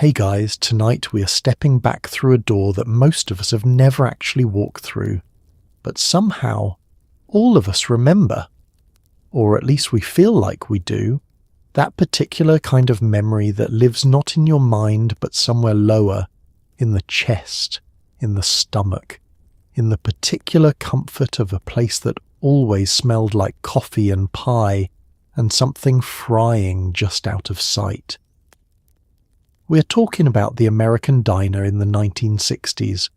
Hey guys, tonight we are stepping back through a door that most of us have never actually walked through, but somehow all of us remember, or at least we feel like we do, that particular kind of memory that lives not in your mind but somewhere lower, in the chest, in the stomach, in the particular comfort of a place that always smelled like coffee and pie and something frying just out of sight. We're talking about the American diner in the 1960s.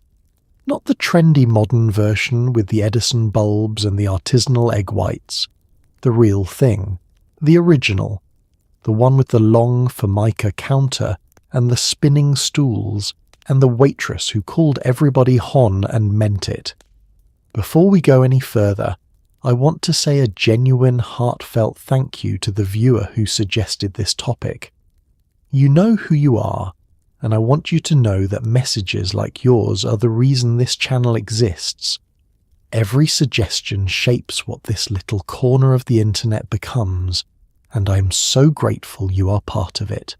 Not the trendy modern version with the Edison bulbs and the artisanal egg whites. The real thing. The original. The one with the long formica counter and the spinning stools and the waitress who called everybody hon and meant it. Before we go any further, I want to say a genuine, heartfelt thank you to the viewer who suggested this topic. You know who you are, and I want you to know that messages like yours are the reason this channel exists. Every suggestion shapes what this little corner of the internet becomes, and I am so grateful you are part of it.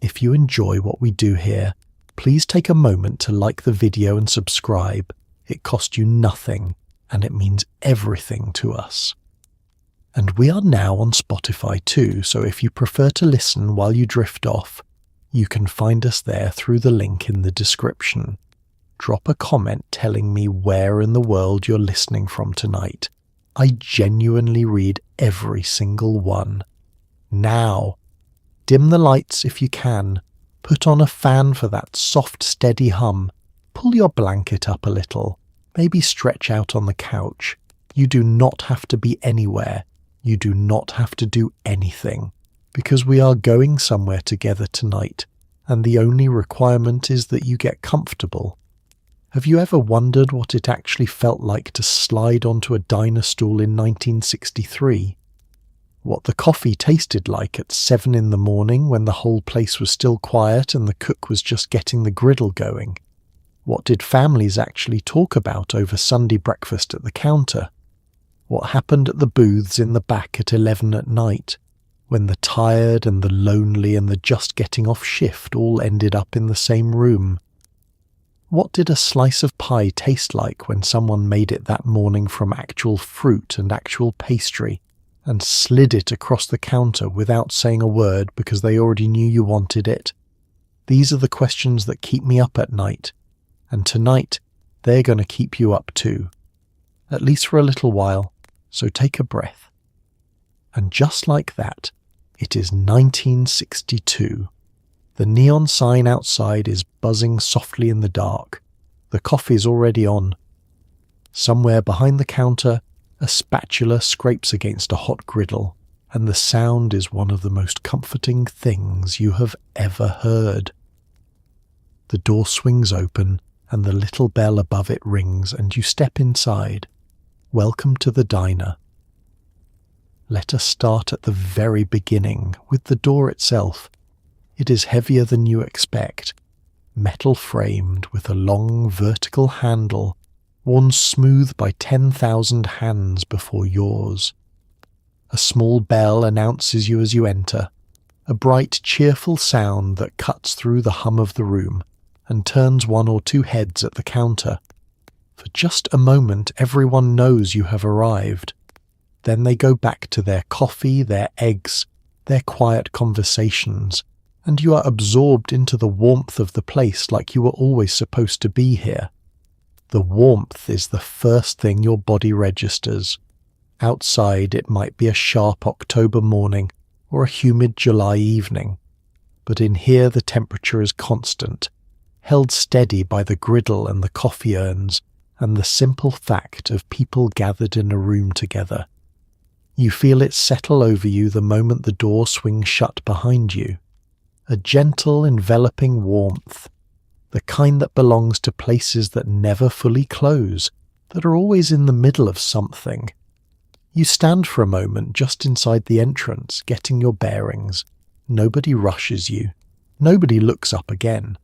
If you enjoy what we do here, please take a moment to like the video and subscribe. It costs you nothing, and it means everything to us. And we are now on Spotify too, so if you prefer to listen while you drift off, you can find us there through the link in the description. Drop a comment telling me where in the world you're listening from tonight. I genuinely read every single one. Now, dim the lights if you can, put on a fan for that soft, steady hum, pull your blanket up a little, maybe stretch out on the couch. You do not have to be anywhere. You do not have to do anything, because we are going somewhere together tonight, and the only requirement is that you get comfortable. Have you ever wondered what it actually felt like to slide onto a diner stool in 1963? What the coffee tasted like at 7 in the morning when the whole place was still quiet and the cook was just getting the griddle going? What did families actually talk about over Sunday breakfast at the counter? What happened at the booths in the back at 11 at night, when the tired and the lonely and the just getting off shift all ended up in the same room? What did a slice of pie taste like when someone made it that morning from actual fruit and actual pastry and slid it across the counter without saying a word because they already knew you wanted it? These are the questions that keep me up at night, and tonight they're going to keep you up too, at least for a little while. So take a breath. And just like that, it is 1962. The neon sign outside is buzzing softly in the dark. The coffee's already on. Somewhere behind the counter, a spatula scrapes against a hot griddle, and the sound is one of the most comforting things you have ever heard. The door swings open, and the little bell above it rings, and you step inside. Welcome to the diner. Let us start at the very beginning with the door itself. It is heavier than you expect, metal framed with a long vertical handle, worn smooth by 10,000 hands before yours. A small bell announces you as you enter, a bright, cheerful sound that cuts through the hum of the room and turns 1 or 2 heads at the counter. For just a moment, everyone knows you have arrived. Then they go back to their coffee, their eggs, their quiet conversations, and you are absorbed into the warmth of the place like you were always supposed to be here. The warmth is the first thing your body registers. Outside, it might be a sharp October morning or a humid July evening, but in here the temperature is constant, held steady by the griddle and the coffee urns, and the simple fact of people gathered in a room together. You feel it settle over you the moment the door swings shut behind you. A gentle, enveloping warmth, the kind that belongs to places that never fully close, that are always in the middle of something. You stand for a moment just inside the entrance, getting your bearings. Nobody rushes you. Nobody looks up again.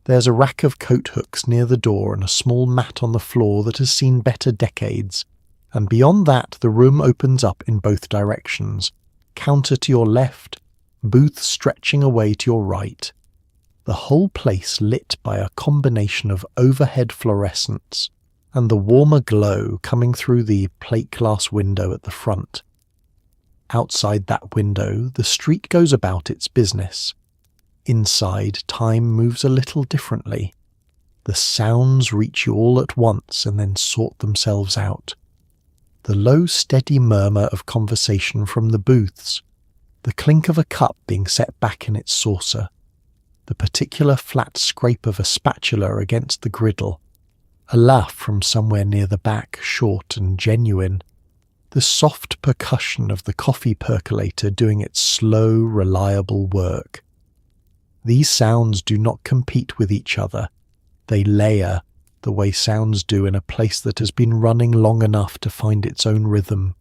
There's a rack of coat hooks near the door and a small mat on the floor that has seen better decades. And beyond that, the room opens up in both directions. Counter to your left, booth stretching away to your right. the whole place lit by a combination of overhead fluorescents and the warmer glow coming through the plate glass window at the front. Outside that window, the street goes about its business. Inside, time moves a little differently. The sounds reach you all at once and then sort themselves out. The low, steady murmur of conversation from the booths, the clink of a cup being set back in its saucer, the particular flat scrape of a spatula against the griddle, a laugh from somewhere near the back, short and genuine, the soft percussion of the coffee percolator doing its slow, reliable work. These sounds do not compete with each other. They layer, the way sounds do in a place that has been running long enough to find its own rhythm.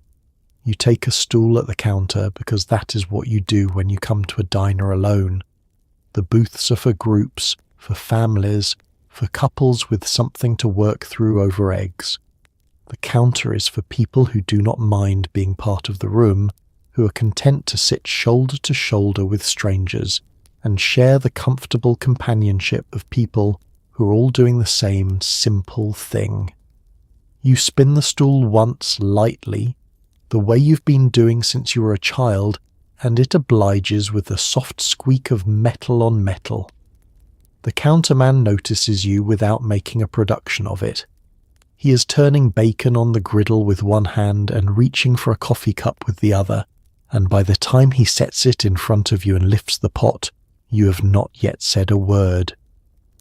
You take a stool at the counter because that is what you do when you come to a diner alone. The booths are for groups, for families, for couples with something to work through over eggs. The counter is for people who do not mind being part of the room, who are content to sit shoulder to shoulder with strangers and share the comfortable companionship of people who are all doing the same simple thing. You spin the stool once lightly, the way you've been doing since you were a child, and it obliges with the soft squeak of metal on metal. The counterman notices you without making a production of it. He is turning bacon on the griddle with one hand and reaching for a coffee cup with the other, and by the time he sets it in front of you and lifts the pot, you have not yet said a word.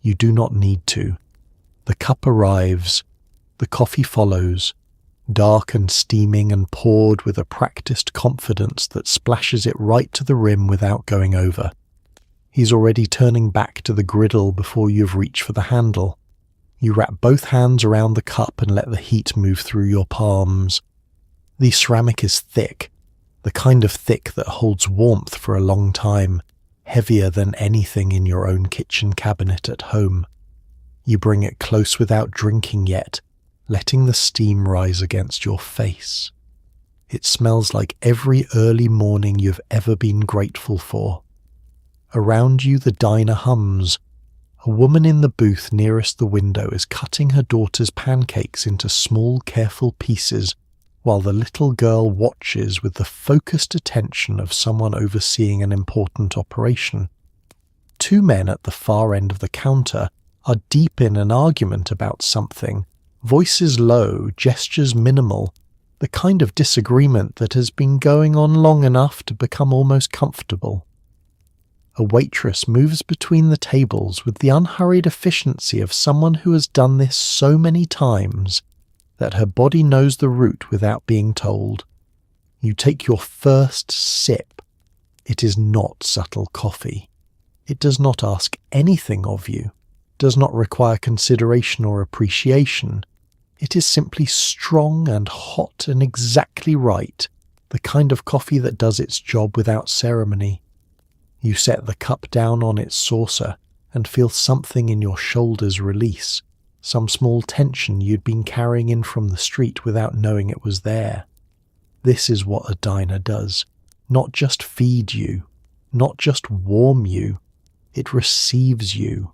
You do not need to. The cup arrives. The coffee follows, dark and steaming and poured with a practiced confidence that splashes it right to the rim without going over. He's already turning back to the griddle before you've reached for the handle. You wrap both hands around the cup and let the heat move through your palms. The ceramic is thick, the kind of thick that holds warmth for a long time, heavier than anything in your own kitchen cabinet at home. You bring it close without drinking yet, letting the steam rise against your face. It smells like every early morning you've ever been grateful for. Around you the diner hums. A woman in the booth nearest the window is cutting her daughter's pancakes into small, careful pieces, while the little girl watches with the focused attention of someone overseeing an important operation. Two men at the far end of the counter are deep in an argument about something, voices low, gestures minimal, the kind of disagreement that has been going on long enough to become almost comfortable. A waitress moves between the tables with the unhurried efficiency of someone who has done this so many times that her body knows the route without being told. You take your first sip. It is not subtle coffee. It does not ask anything of you, does not require consideration or appreciation. It is simply strong and hot and exactly right, the kind of coffee that does its job without ceremony. You set the cup down on its saucer and feel something in your shoulders release, some small tension you'd been carrying in from the street without knowing it was there. This is what a diner does. Not just feed you, not just warm you, it receives you.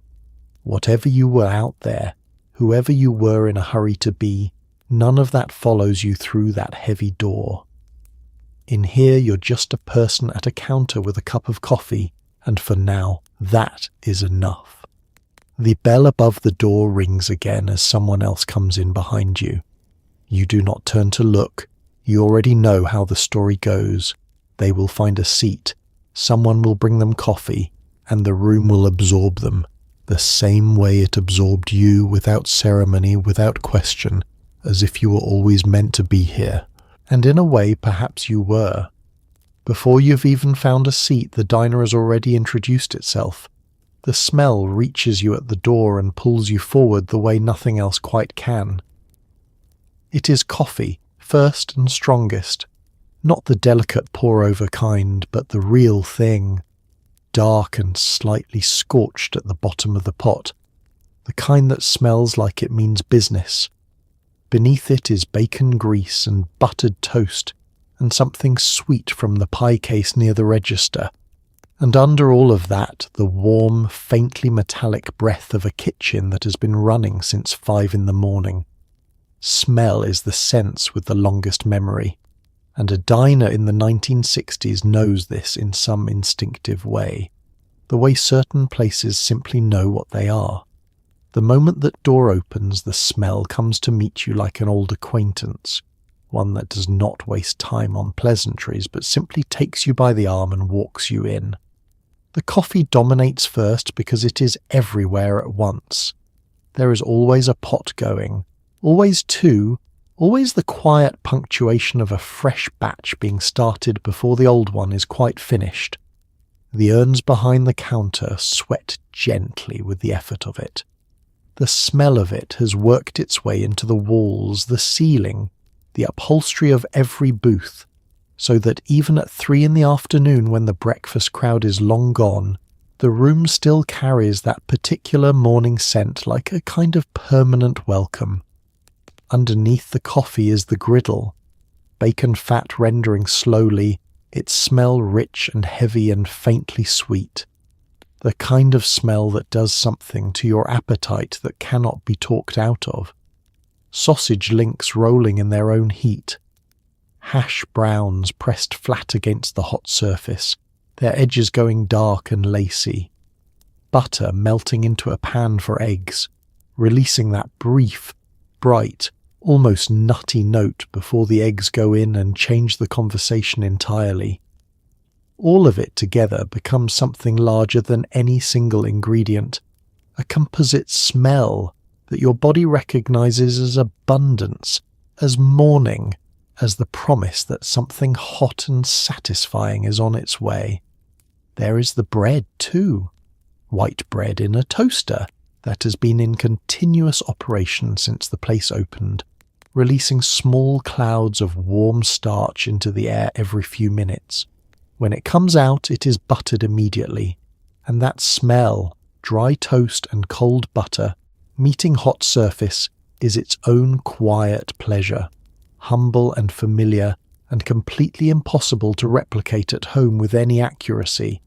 Whatever you were out there, whoever you were in a hurry to be, none of that follows you through that heavy door. In here you're just a person at a counter with a cup of coffee, and for now, that is enough. The bell above the door rings again as someone else comes in behind you. You do not turn to look. You already know how the story goes. They will find a seat, someone will bring them coffee, and the room will absorb them, the same way it absorbed you without ceremony, without question, as if you were always meant to be here. And in a way, perhaps you were. Before you've even found a seat, the diner has already introduced itself. The smell reaches you at the door and pulls you forward the way nothing else quite can. It is coffee, first and strongest. Not the delicate pour-over kind, but the real thing. Dark and slightly scorched at the bottom of the pot. The kind that smells like it means business. Beneath it is bacon grease and buttered toast, and something sweet from the pie case near the register, And under all of that, the warm, faintly metallic breath of a kitchen that has been running since 5 in the morning. Smell is the sense with the longest memory, and a diner in the 1960s knows this in some instinctive way, the way certain places simply know what they are. The moment that door opens, the smell comes to meet you like an old acquaintance, one that does not waste time on pleasantries but simply takes you by the arm and walks you in. The coffee dominates first because it is everywhere at once. There is always a pot going, always two, always the quiet punctuation of a fresh batch being started before the old one is quite finished. The urns behind the counter sweat gently with the effort of it. The smell of it has worked its way into the walls, the ceiling, the upholstery of every booth, so that even at 3 in the afternoon when the breakfast crowd is long gone, the room still carries that particular morning scent like a kind of permanent welcome. Underneath the coffee is the griddle, bacon fat rendering slowly, its smell rich and heavy and faintly sweet, the kind of smell that does something to your appetite that cannot be talked out of. Sausage links rolling in their own heat, hash browns pressed flat against the hot surface, their edges going dark and lacy, butter melting into a pan for eggs, releasing that brief, bright, almost nutty note before the eggs go in and change the conversation entirely. All of it together becomes something larger than any single ingredient, a composite smell that your body recognizes as abundance, as morning, as the promise that something hot and satisfying is on its way. There is the bread too, white bread in a toaster that has been in continuous operation since the place opened, releasing small clouds of warm starch into the air every few minutes. When it comes out, it is buttered immediately, and that smell, dry toast and cold butter, meeting hot surface, is its own quiet pleasure, humble and familiar, and completely impossible to replicate at home with any accuracy.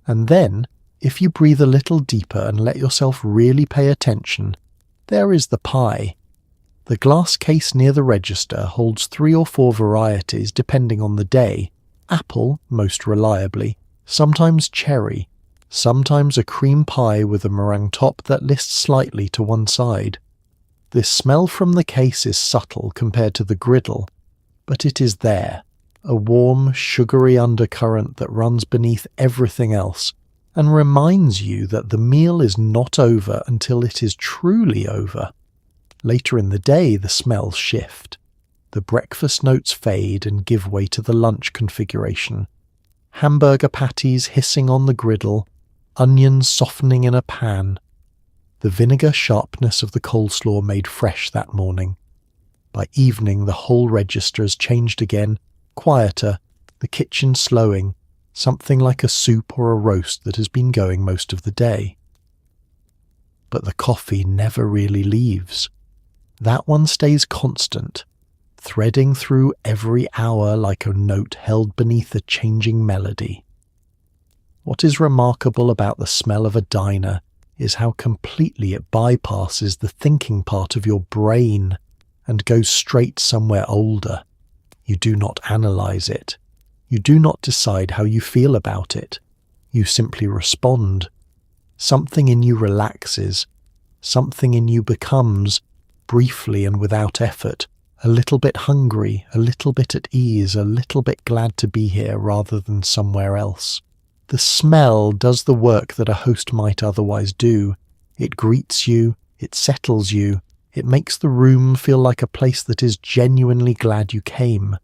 And then, if you breathe a little deeper and let yourself really pay attention, there is the pie. The glass case near the register holds 3 or 4 varieties depending on the day. Apple, most reliably, sometimes cherry, sometimes a cream pie with a meringue top that lists slightly to one side. This smell from the case is subtle compared to the griddle, but it is there, a warm, sugary undercurrent that runs beneath everything else, and reminds you that the meal is not over until it is truly over. Later in the day, the smells shift. The breakfast notes fade and give way to the lunch configuration. Hamburger patties hissing on the griddle, onions softening in a pan, the vinegar sharpness of the coleslaw made fresh that morning. By evening the whole register has changed again, quieter, the kitchen slowing, something like a soup or a roast that has been going most of the day. But the coffee never really leaves. That one stays constant, threading through every hour like a note held beneath a changing melody. What is remarkable about the smell of a diner is how completely it bypasses the thinking part of your brain and goes straight somewhere older. You do not analyze it. You do not decide how you feel about it. You simply respond. Something in you relaxes. Something in you becomes, briefly and without effort, a little bit hungry, a little bit at ease, a little bit glad to be here rather than somewhere else. The smell does the work that a host might otherwise do. It greets you, it settles you, it makes the room feel like a place that is genuinely glad you came.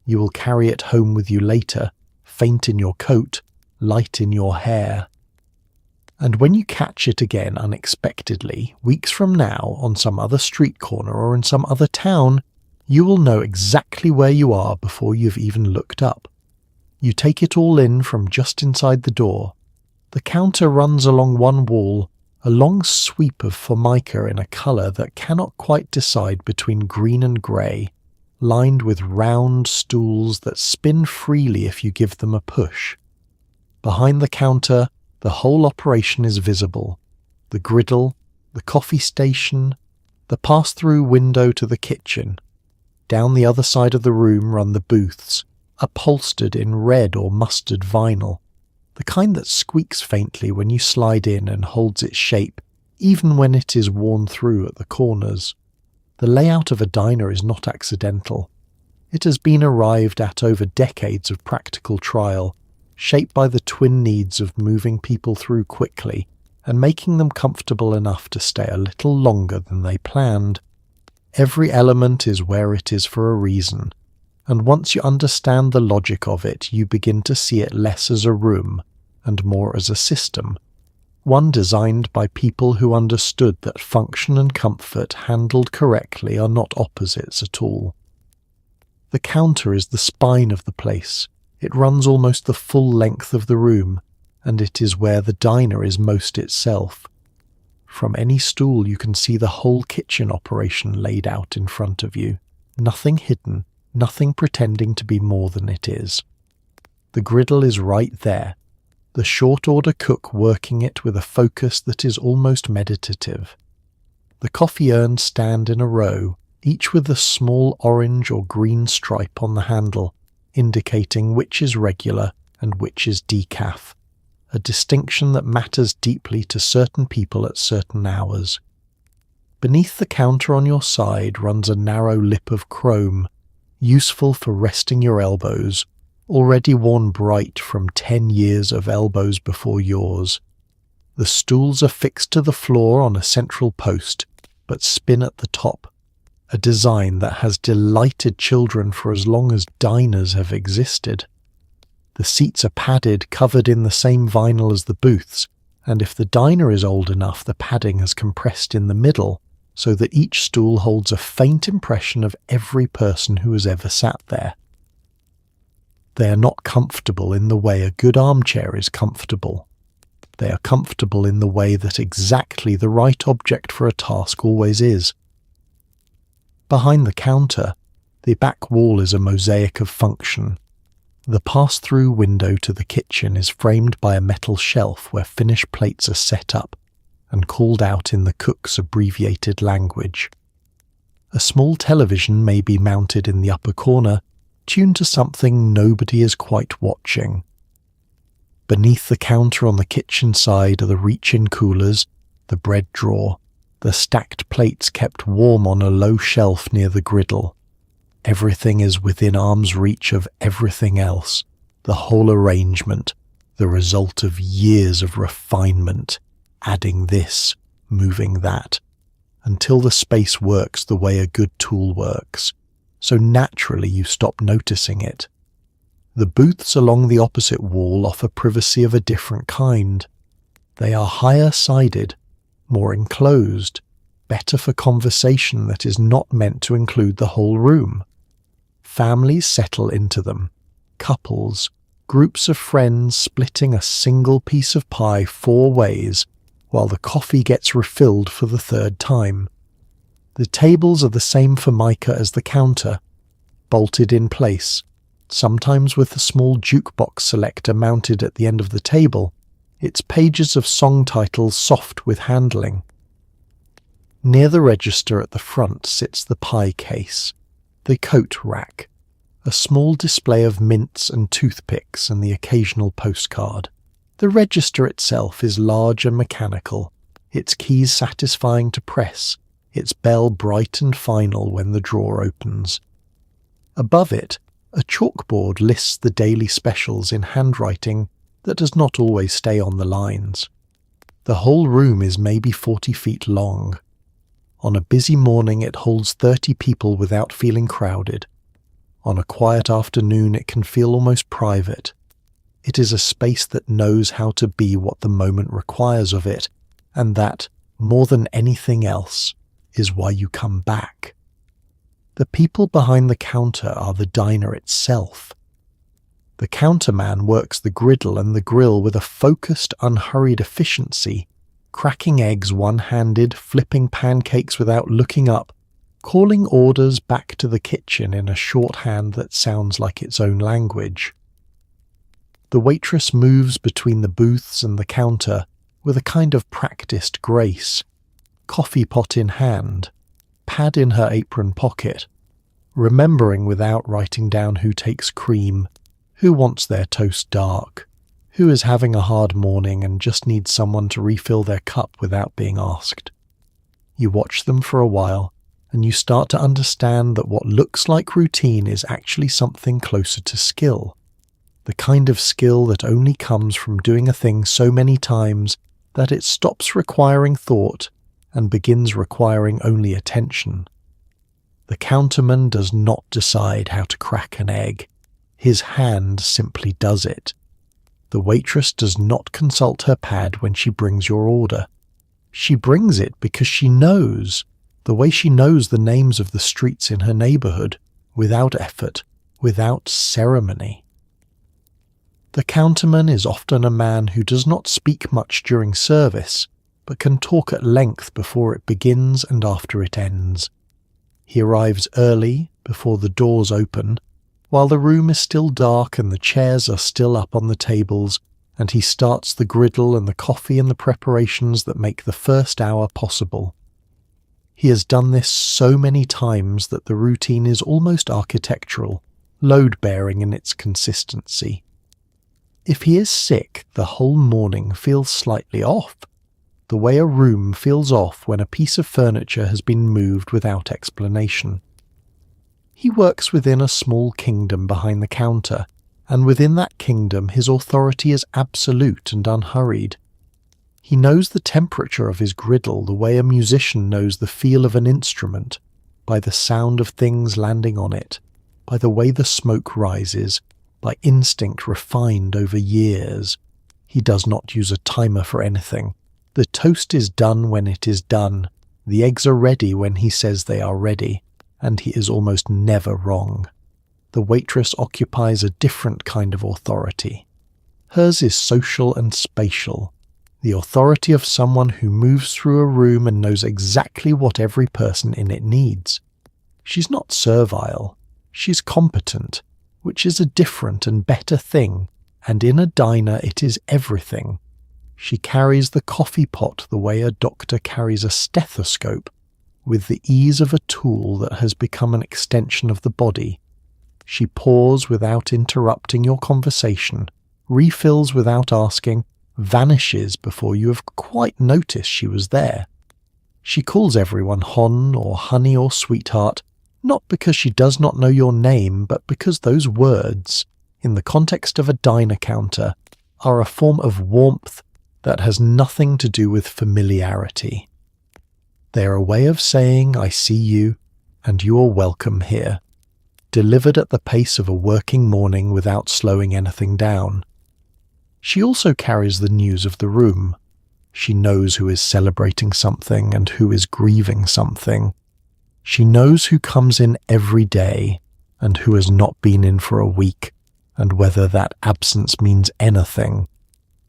You will carry it home with you later, faint in your coat, light in your hair. And when you catch it again unexpectedly, weeks from now, on some other street corner or in some other town, you will know exactly where you are before you've even looked up. You take it all in from just inside the door. The counter runs along one wall, a long sweep of formica in a colour that cannot quite decide between green and grey, lined with round stools that spin freely if you give them a push. Behind the counter, the whole operation is visible. The griddle, the coffee station, the pass-through window to the kitchen. Down the other side of the room run the booths, upholstered in red or mustard vinyl, the kind that squeaks faintly when you slide in and holds its shape, even when it is worn through at the corners. The layout of a diner is not accidental. It has been arrived at over decades of practical trial, shaped by the twin needs of moving people through quickly and making them comfortable enough to stay a little longer than they planned. Every element is where it is for a reason, and once you understand the logic of it, you begin to see it less as a room and more as a system, one designed by people who understood that function and comfort handled correctly are not opposites at all. The counter is the spine of the place. It runs almost the full length of the room, and it is where the diner is most itself. From any stool you can see the whole kitchen operation laid out in front of you. Nothing hidden, nothing pretending to be more than it is. The griddle is right there, the short-order cook working it with a focus that is almost meditative. The coffee urns stand in a row, each with a small orange or green stripe on the handle, indicating which is regular and which is decaf, a distinction that matters deeply to certain people at certain hours. Beneath the counter on your side runs a narrow lip of chrome, useful for resting your elbows, already worn bright from 10 years of elbows before yours. The stools are fixed to the floor on a central post, but spin at the top, a design that has delighted children for as long as diners have existed. The seats are padded, covered in the same vinyl as the booths, and if the diner is old enough, the padding has compressed in the middle, so that each stool holds a faint impression of every person who has ever sat there. They are not comfortable in the way a good armchair is comfortable. They are comfortable in the way that exactly the right object for a task always is. Behind the counter, the back wall is a mosaic of function. The pass-through window to the kitchen is framed by a metal shelf where finished plates are set up and called out in the cook's abbreviated language. A small television may be mounted in the upper corner, tuned to something nobody is quite watching. Beneath the counter on the kitchen side are the reach-in coolers, the bread drawer, the stacked plates kept warm on a low shelf near the griddle. Everything is within arm's reach of everything else, the whole arrangement, the result of years of refinement, adding this, moving that, until the space works the way a good tool works, so naturally you stop noticing it. The booths along the opposite wall offer privacy of a different kind. They are higher-sided, more enclosed, better for conversation that is not meant to include the whole room. Families settle into them, couples, groups of friends splitting a single piece of pie 4 ways while the coffee gets refilled for the 3rd time. The tables are the same formica as the counter, bolted in place, sometimes with a small jukebox selector mounted at the end of the table, its pages of song titles soft with handling. Near the register at the front sits the pie case, the coat rack, a small display of mints and toothpicks and the occasional postcard. The register itself is large and mechanical, its keys satisfying to press, its bell bright and final when the drawer opens. Above it, a chalkboard lists the daily specials in handwriting that does not always stay on the lines. The whole room is maybe 40 feet long. On a busy morning it holds 30 people without feeling crowded. On a quiet afternoon it can feel almost private. It is a space that knows how to be what the moment requires of it, and that, more than anything else, is why you come back. The people behind the counter are the diner itself. The counterman works the griddle and the grill with a focused, unhurried efficiency, cracking eggs one-handed, flipping pancakes without looking up, calling orders back to the kitchen in a shorthand that sounds like its own language. The waitress moves between the booths and the counter with a kind of practiced grace, coffee pot in hand, pad in her apron pocket, remembering without writing down who takes cream, who wants their toast dark, who is having a hard morning and just needs someone to refill their cup without being asked. You watch them for a while, and you start to understand that what looks like routine is actually something closer to skill. The kind of skill that only comes from doing a thing so many times that it stops requiring thought and begins requiring only attention. The counterman does not decide how to crack an egg. His hand simply does it. The waitress does not consult her pad when she brings your order. She brings it because she knows, the way she knows the names of the streets in her neighborhood, without effort, without ceremony. The counterman is often a man who does not speak much during service, but can talk at length before it begins and after it ends. He arrives early, before the doors open, while the room is still dark and the chairs are still up on the tables, and he starts the griddle and the coffee and the preparations that make the first hour possible. He has done this so many times that the routine is almost architectural, load-bearing in its consistency. If he is sick, the whole morning feels slightly off, the way a room feels off when a piece of furniture has been moved without explanation. He works within a small kingdom behind the counter, and within that kingdom his authority is absolute and unhurried. He knows the temperature of his griddle the way a musician knows the feel of an instrument, by the sound of things landing on it, by the way the smoke rises, by instinct refined over years. He does not use a timer for anything. The toast is done when it is done. The eggs are ready when he says they are ready, and he is almost never wrong. The waitress occupies a different kind of authority. Hers is social and spatial, the authority of someone who moves through a room and knows exactly what every person in it needs. She's not servile, she's competent, which is a different and better thing, and in a diner it is everything. She carries the coffee pot the way a doctor carries a stethoscope, with the ease of a tool that has become an extension of the body. She pours without interrupting your conversation, refills without asking, vanishes before you have quite noticed she was there. She calls everyone hon or honey or sweetheart, not because she does not know your name, but because those words, in the context of a diner counter, are a form of warmth that has nothing to do with familiarity. They are a way of saying, I see you, and you are welcome here, delivered at the pace of a working morning without slowing anything down. She also carries the news of the room. She knows who is celebrating something and who is grieving something. She knows who comes in every day and who has not been in for a week, and whether that absence means anything.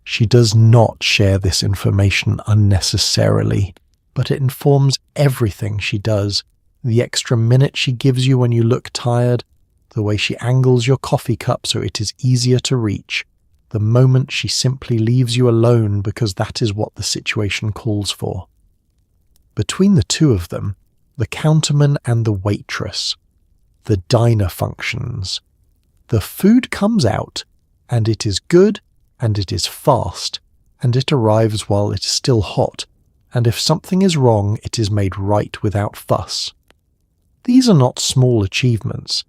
She does not share this information unnecessarily, but it informs everything she does, the extra minute she gives you when you look tired, the way she angles your coffee cup so it is easier to reach, the moment she simply leaves you alone because that is what the situation calls for. Between the two of them, the counterman and the waitress, the diner functions. The food comes out, and it is good, and it is fast, and it arrives while it is still hot, and if something is wrong, it is made right without fuss. These are not small achievements.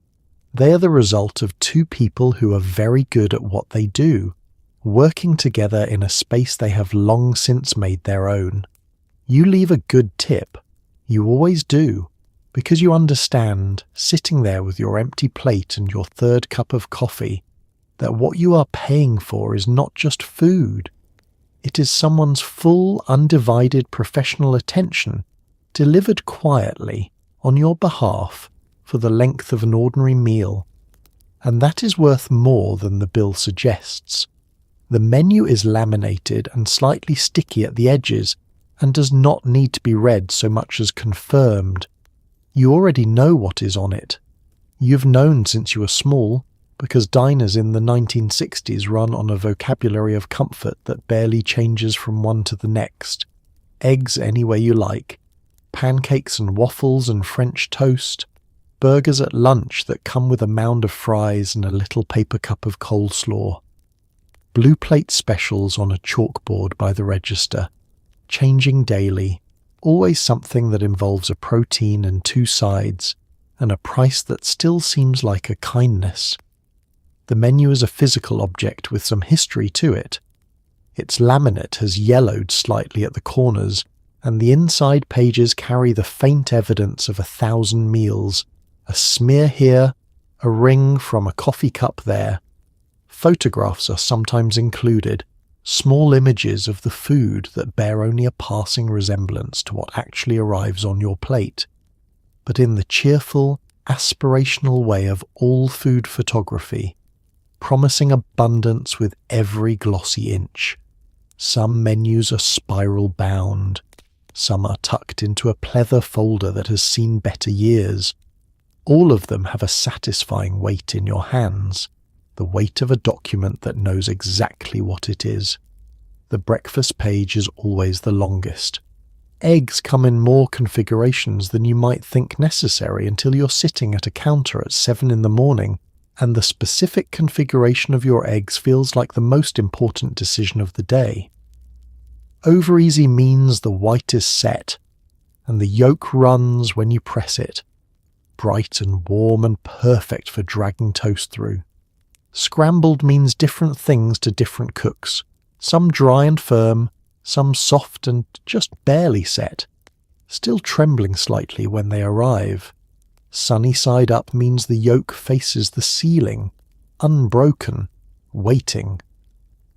They are the result of two people who are very good at what they do, working together in a space they have long since made their own. You leave a good tip. You always do, because you understand, sitting there with your empty plate and your third cup of coffee, that what you are paying for is not just food. It is someone's full, undivided professional attention, delivered quietly, on your behalf, for the length of an ordinary meal. And that is worth more than the bill suggests. The menu is laminated and slightly sticky at the edges, and does not need to be read so much as confirmed. You already know what is on it. You've known since you were small, because diners in the 1960s run on a vocabulary of comfort that barely changes from one to the next. Eggs any way you like, pancakes and waffles and French toast, burgers at lunch that come with a mound of fries and a little paper cup of coleslaw, blue plate specials on a chalkboard by the register, changing daily, always something that involves a protein and 2 sides, and a price that still seems like a kindness. The menu is a physical object with some history to it. Its laminate has yellowed slightly at the corners, and the inside pages carry the faint evidence of 1,000 meals, a smear here, a ring from a coffee cup there. Photographs are sometimes included, small images of the food that bear only a passing resemblance to what actually arrives on your plate. But in the cheerful, aspirational way of all food photography, promising abundance with every glossy inch. Some menus are spiral bound, some are tucked into a pleather folder that has seen better years. All of them have a satisfying weight in your hands, the weight of a document that knows exactly what it is. The breakfast page is always the longest. Eggs come in more configurations than you might think necessary until you're sitting at a counter at 7 in the morning, and the specific configuration of your eggs feels like the most important decision of the day. Over easy means the white is set, and the yolk runs when you press it, bright and warm and perfect for dragging toast through. Scrambled means different things to different cooks, some dry and firm, some soft and just barely set, still trembling slightly when they arrive. Sunny side up means the yolk faces the ceiling, unbroken, waiting.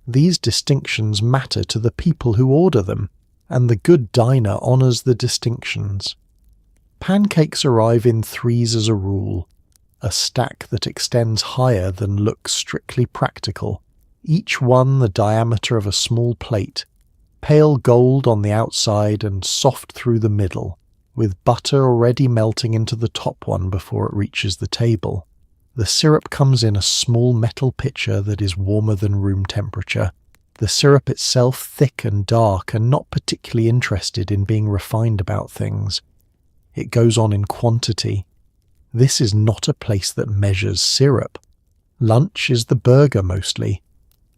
These distinctions matter to the people who order them, and the good diner honours the distinctions. Pancakes arrive in 3s as a rule, a stack that extends higher than looks strictly practical, each one the diameter of a small plate, pale gold on the outside and soft through the middle, with butter already melting into the top one before it reaches the table. The syrup comes in a small metal pitcher that is warmer than room temperature, the syrup itself thick and dark and not particularly interested in being refined about things. It goes on in quantity. This is not a place that measures syrup. Lunch is the burger mostly.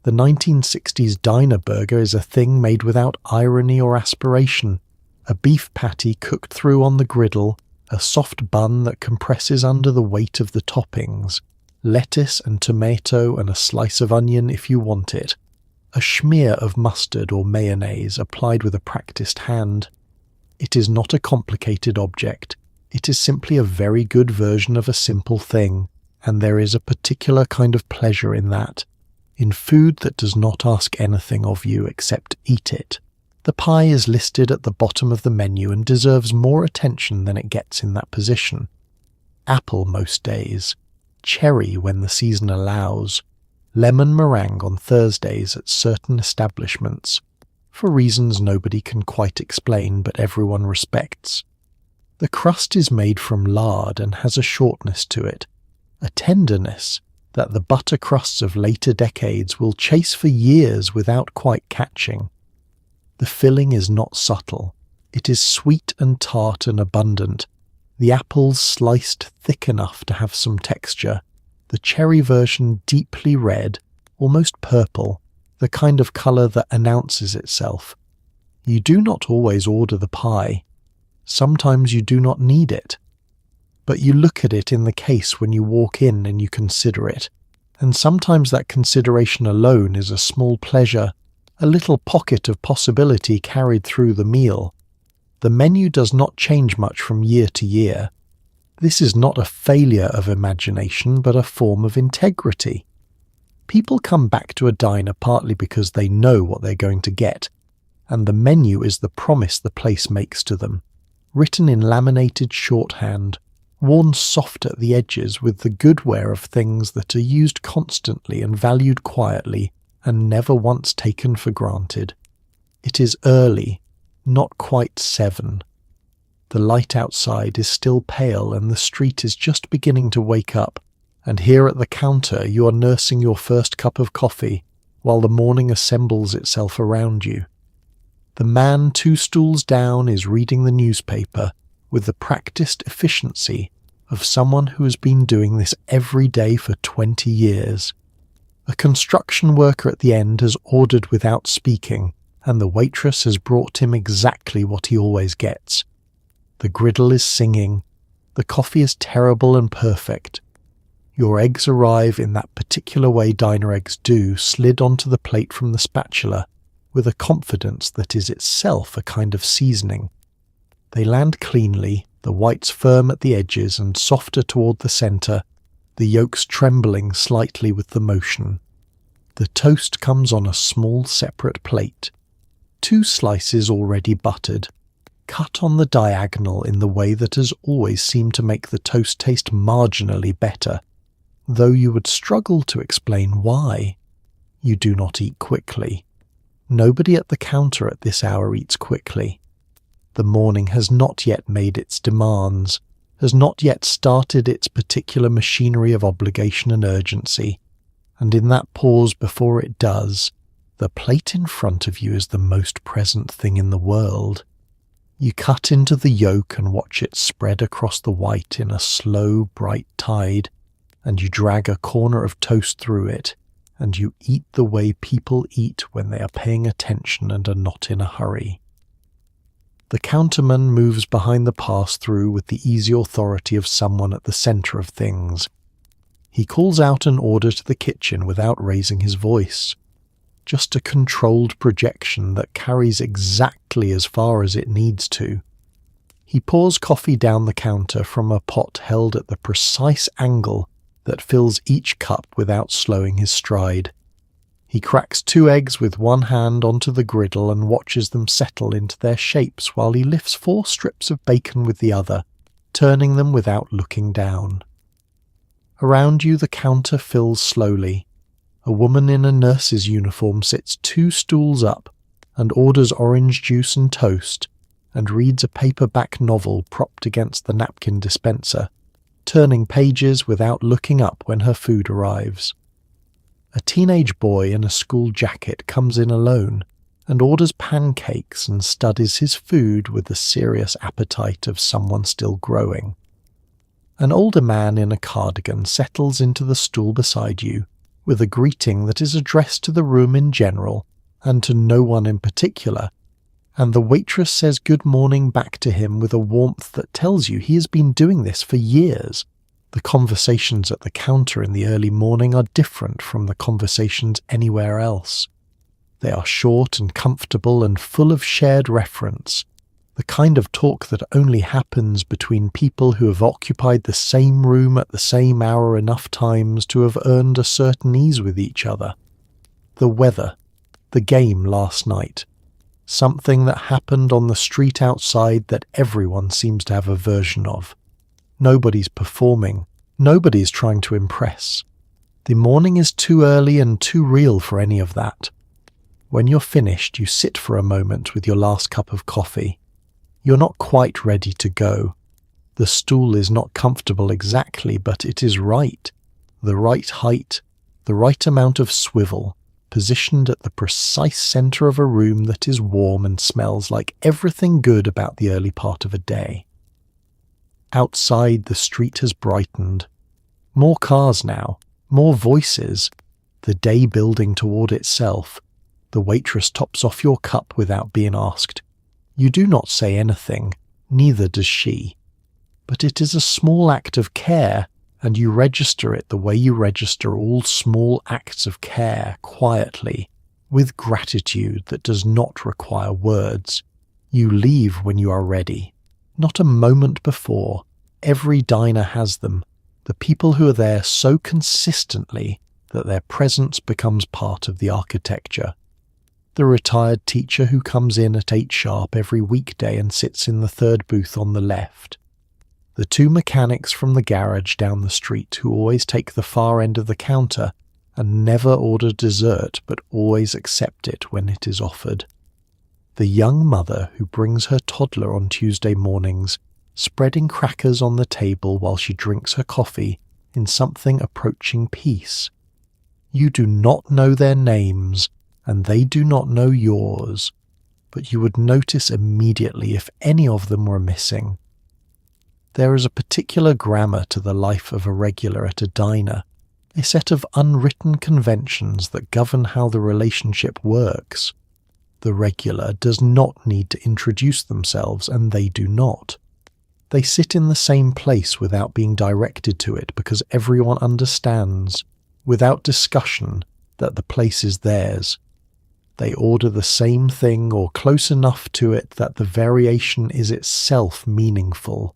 The 1960s diner burger is a thing made without irony or aspiration. A beef patty cooked through on the griddle, a soft bun that compresses under the weight of the toppings, lettuce and tomato and a slice of onion if you want it, a smear of mustard or mayonnaise applied with a practiced hand. It is not a complicated object. It is simply a very good version of a simple thing, and there is a particular kind of pleasure in that, in food that does not ask anything of you except eat it. The pie is listed at the bottom of the menu and deserves more attention than it gets in that position. Apple most days, cherry when the season allows, lemon meringue on Thursdays at certain establishments, for reasons nobody can quite explain but everyone respects. The crust is made from lard and has a shortness to it, a tenderness that the butter crusts of later decades will chase for years without quite catching. The filling is not subtle. It is sweet and tart and abundant, the apples sliced thick enough to have some texture, the cherry version deeply red, almost purple, the kind of colour that announces itself. You do not always order the pie. Sometimes you do not need it. But you look at it in the case when you walk in and you consider it, and sometimes that consideration alone is a small pleasure, a little pocket of possibility carried through the meal. The menu does not change much from year to year. This is not a failure of imagination, but a form of integrity. People come back to a diner partly because they know what they're going to get, and the menu is the promise the place makes to them, written in laminated shorthand, worn soft at the edges with the goodware of things that are used constantly and valued quietly, and never once taken for granted. It is early, not quite 7. The light outside is still pale and the street is just beginning to wake up, and here at the counter you are nursing your first cup of coffee while the morning assembles itself around you. The man 2 stools down is reading the newspaper with the practiced efficiency of someone who has been doing this every day for 20 years. A construction worker at the end has ordered without speaking, and the waitress has brought him exactly what he always gets. The griddle is singing, the coffee is terrible and perfect. Your eggs arrive in that particular way diner eggs do, slid onto the plate from the spatula, with a confidence that is itself a kind of seasoning. They land cleanly, the whites firm at the edges and softer toward the centre, the yolks trembling slightly with the motion. The toast comes on a small separate plate. 2 slices already buttered, cut on the diagonal in the way that has always seemed to make the toast taste marginally better, though you would struggle to explain why. You do not eat quickly. Nobody at the counter at this hour eats quickly. The morning has not yet made its demands, has not yet started its particular machinery of obligation and urgency, and in that pause before it does, the plate in front of you is the most present thing in the world. You cut into the yolk and watch it spread across the white in a slow, bright tide, and you drag a corner of toast through it, and you eat the way people eat when they are paying attention and are not in a hurry. The counterman moves behind the pass-through with the easy authority of someone at the centre of things. He calls out an order to the kitchen without raising his voice. Just a controlled projection that carries exactly as far as it needs to. He pours coffee down the counter from a pot held at the precise angle that fills each cup without slowing his stride. He cracks 2 eggs with one hand onto the griddle and watches them settle into their shapes while he lifts 4 strips of bacon with the other, turning them without looking down. Around you the counter fills slowly. A woman in a nurse's uniform sits 2 stools up and orders orange juice and toast and reads a paperback novel propped against the napkin dispenser, turning pages without looking up when her food arrives. A teenage boy in a school jacket comes in alone and orders pancakes and studies his food with the serious appetite of someone still growing. An older man in a cardigan settles into the stool beside you with a greeting that is addressed to the room in general and to no one in particular, and the waitress says good morning back to him with a warmth that tells you he has been doing this for years. The conversations at the counter in the early morning are different from the conversations anywhere else. They are short and comfortable and full of shared reference, the kind of talk that only happens between people who have occupied the same room at the same hour enough times to have earned a certain ease with each other. The weather, the game last night, something that happened on the street outside that everyone seems to have a version of. Nobody's performing. Nobody's trying to impress. The morning is too early and too real for any of that. When you're finished, you sit for a moment with your last cup of coffee. You're not quite ready to go. The stool is not comfortable exactly, but it is right. The right height, the right amount of swivel, positioned at the precise centre of a room that is warm and smells like everything good about the early part of a day. Outside, the street has brightened. More cars now, more voices, the day building toward itself. The waitress tops off your cup without being asked. You do not say anything, neither does she. But it is a small act of care, and you register it the way you register all small acts of care, quietly, with gratitude that does not require words. You leave when you are ready. Not a moment before. Every diner has them, the people who are there so consistently that their presence becomes part of the architecture. The retired teacher who comes in at 8 sharp every weekday and sits in the 3rd booth on the left. The 2 mechanics from the garage down the street who always take the far end of the counter and never order dessert but always accept it when it is offered. The young mother who brings her toddler on Tuesday mornings, spreading crackers on the table while she drinks her coffee in something approaching peace. You do not know their names, and they do not know yours, but you would notice immediately if any of them were missing. There is a particular grammar to the life of a regular at a diner, a set of unwritten conventions that govern how the relationship works. The regular does not need to introduce themselves, and they do not. They sit in the same place without being directed to it because everyone understands, without discussion, that the place is theirs. They order the same thing or close enough to it that the variation is itself meaningful,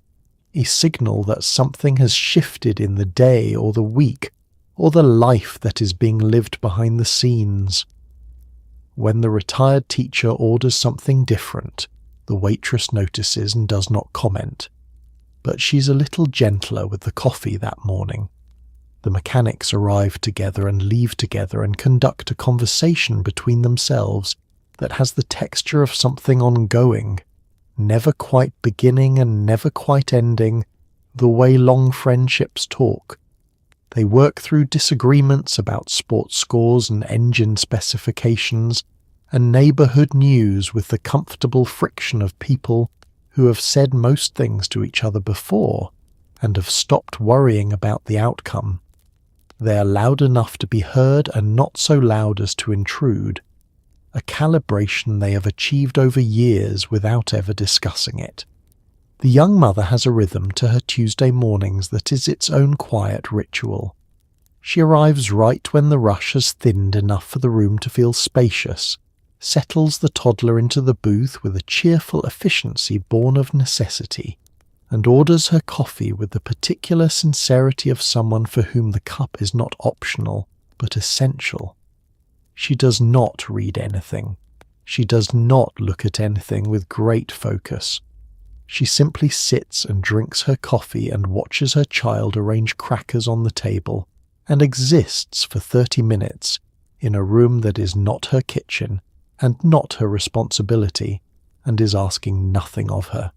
a signal that something has shifted in the day or the week or the life that is being lived behind the scenes. When the retired teacher orders something different, the waitress notices and does not comment. But she's a little gentler with the coffee that morning. The mechanics arrive together and leave together and conduct a conversation between themselves that has the texture of something ongoing, never quite beginning and never quite ending, the way long friendships talk. They work through disagreements about sports scores and engine specifications and neighbourhood news with the comfortable friction of people who have said most things to each other before and have stopped worrying about the outcome. They are loud enough to be heard and not so loud as to intrude, a calibration they have achieved over years without ever discussing it. The young mother has a rhythm to her Tuesday mornings that is its own quiet ritual. She arrives right when the rush has thinned enough for the room to feel spacious, settles the toddler into the booth with a cheerful efficiency born of necessity, and orders her coffee with the particular sincerity of someone for whom the cup is not optional, but essential. She does not read anything. She does not look at anything with great focus. She simply sits and drinks her coffee and watches her child arrange crackers on the table, and exists for 30 minutes in a room that is not her kitchen and not her responsibility, and is asking nothing of her.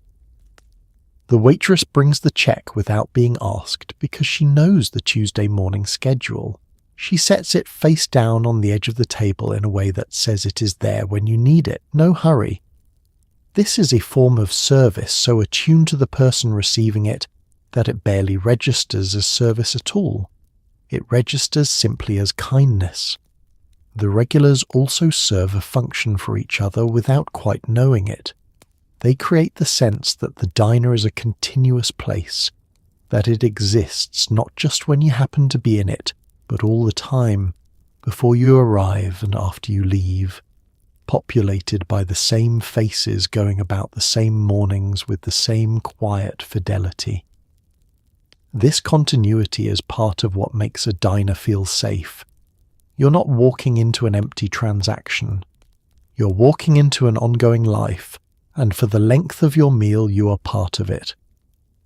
The waitress brings the check without being asked because she knows the Tuesday morning schedule. She sets it face down on the edge of the table in a way that says it is there when you need it, no hurry. This is a form of service so attuned to the person receiving it that it barely registers as service at all. It registers simply as kindness. The regulars also serve a function for each other without quite knowing it. They create the sense that the diner is a continuous place, that it exists not just when you happen to be in it, but all the time, before you arrive and after you leave, populated by the same faces going about the same mornings with the same quiet fidelity. This continuity is part of what makes a diner feel safe. You're not walking into an empty transaction. You're walking into an ongoing life, and for the length of your meal you are part of it.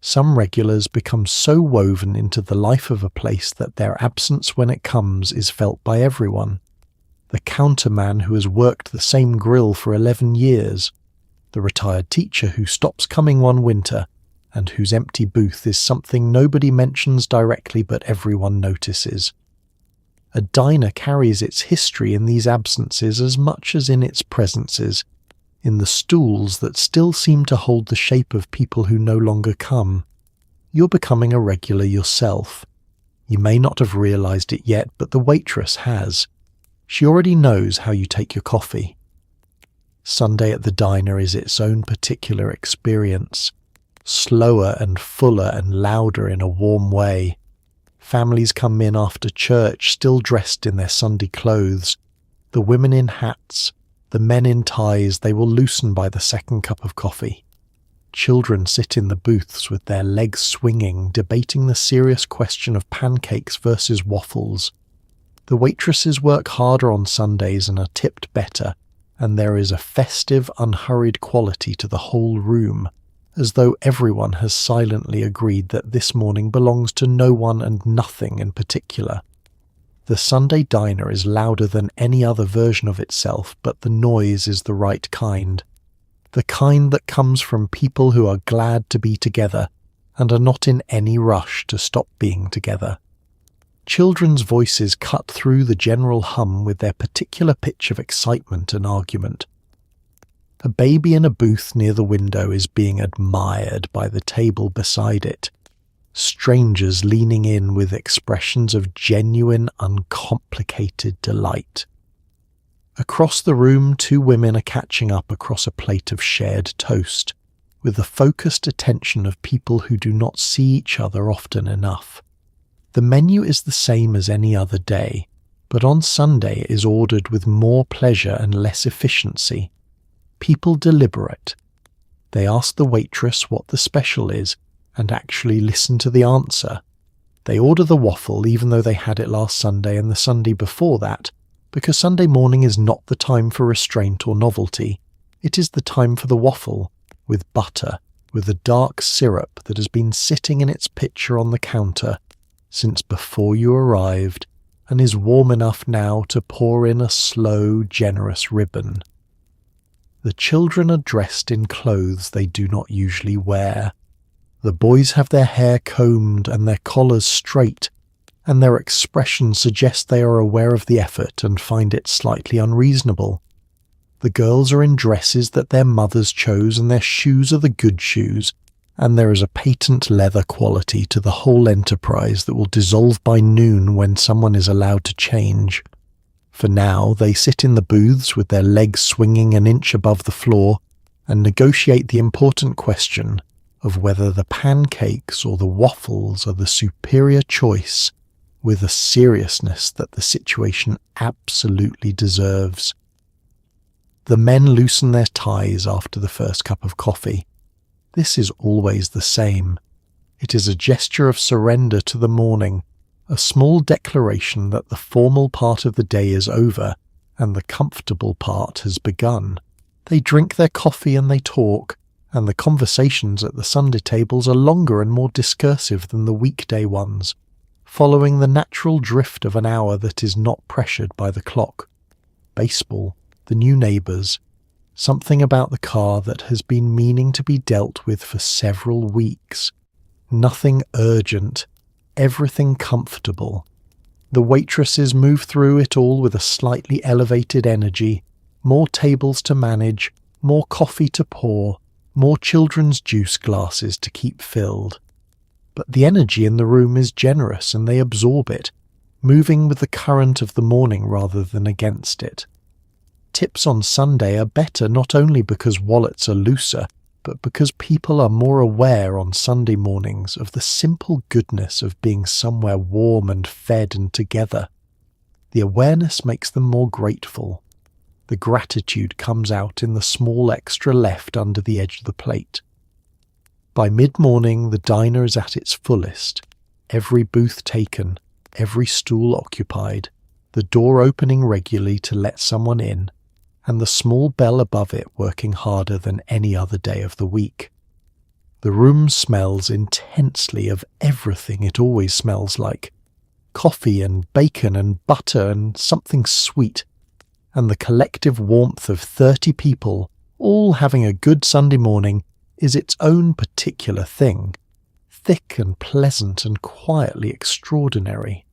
Some regulars become so woven into the life of a place that their absence when it comes is felt by everyone. The counterman who has worked the same grill for 11 years, the retired teacher who stops coming one winter, and whose empty booth is something nobody mentions directly but everyone notices. A diner carries its history in these absences as much as in its presences, in the stools that still seem to hold the shape of people who no longer come. You're becoming a regular yourself. You may not have realized it yet, but the waitress has. She already knows how you take your coffee. Sunday at the diner is its own particular experience, slower and fuller and louder in a warm way. Families come in after church still dressed in their Sunday clothes, the women in hats, the men in ties they will loosen by the second cup of coffee. Children sit in the booths with their legs swinging, debating the serious question of pancakes versus waffles. The waitresses work harder on Sundays and are tipped better, and there is a festive, unhurried quality to the whole room, as though everyone has silently agreed that this morning belongs to no one and nothing in particular. The Sunday diner is louder than any other version of itself, but the noise is the right kind. The kind that comes from people who are glad to be together and are not in any rush to stop being together. Children's voices cut through the general hum with their particular pitch of excitement and argument. A baby in a booth near the window is being admired by the table beside it. Strangers leaning in with expressions of genuine, uncomplicated delight. Across the room, two women are catching up across a plate of shared toast, with the focused attention of people who do not see each other often enough. The menu is the same as any other day, but on Sunday it is ordered with more pleasure and less efficiency. People deliberate. They ask the waitress what the special is and actually listen to the answer. They order the waffle even though they had it last Sunday and the Sunday before that, because Sunday morning is not the time for restraint or novelty. It is the time for the waffle, with butter, with a dark syrup that has been sitting in its pitcher on the counter since before you arrived and is warm enough now to pour in a slow, generous ribbon. The children are dressed in clothes they do not usually wear. The boys have their hair combed and their collars straight, and their expressions suggest they are aware of the effort and find it slightly unreasonable. The girls are in dresses that their mothers chose, and their shoes are the good shoes, and there is a patent leather quality to the whole enterprise that will dissolve by noon when someone is allowed to change. For now, they sit in the booths with their legs swinging an inch above the floor and negotiate the important question of whether the pancakes or the waffles are the superior choice, with a seriousness that the situation absolutely deserves. The men loosen their ties after the first cup of coffee. This is always the same. It is a gesture of surrender to the morning, a small declaration that the formal part of the day is over and the comfortable part has begun. They drink their coffee and they talk, and the conversations at the Sunday tables are longer and more discursive than the weekday ones, following the natural drift of an hour that is not pressured by the clock. Baseball, the new neighbours, something about the car that has been meaning to be dealt with for several weeks. Nothing urgent, everything comfortable. The waitresses move through it all with a slightly elevated energy, more tables to manage, more coffee to pour, more children's juice glasses to keep filled. But the energy in the room is generous and they absorb it, moving with the current of the morning rather than against it. Tips on Sunday are better not only because wallets are looser, but because people are more aware on Sunday mornings of the simple goodness of being somewhere warm and fed and together. The awareness makes them more grateful. The gratitude comes out in the small extra left under the edge of the plate. By mid-morning, the diner is at its fullest, every booth taken, every stool occupied, the door opening regularly to let someone in, and the small bell above it working harder than any other day of the week. The room smells intensely of everything it always smells like: coffee and bacon and butter and something sweet, and the collective warmth of 30 people, all having a good Sunday morning, is its own particular thing, thick and pleasant and quietly extraordinary.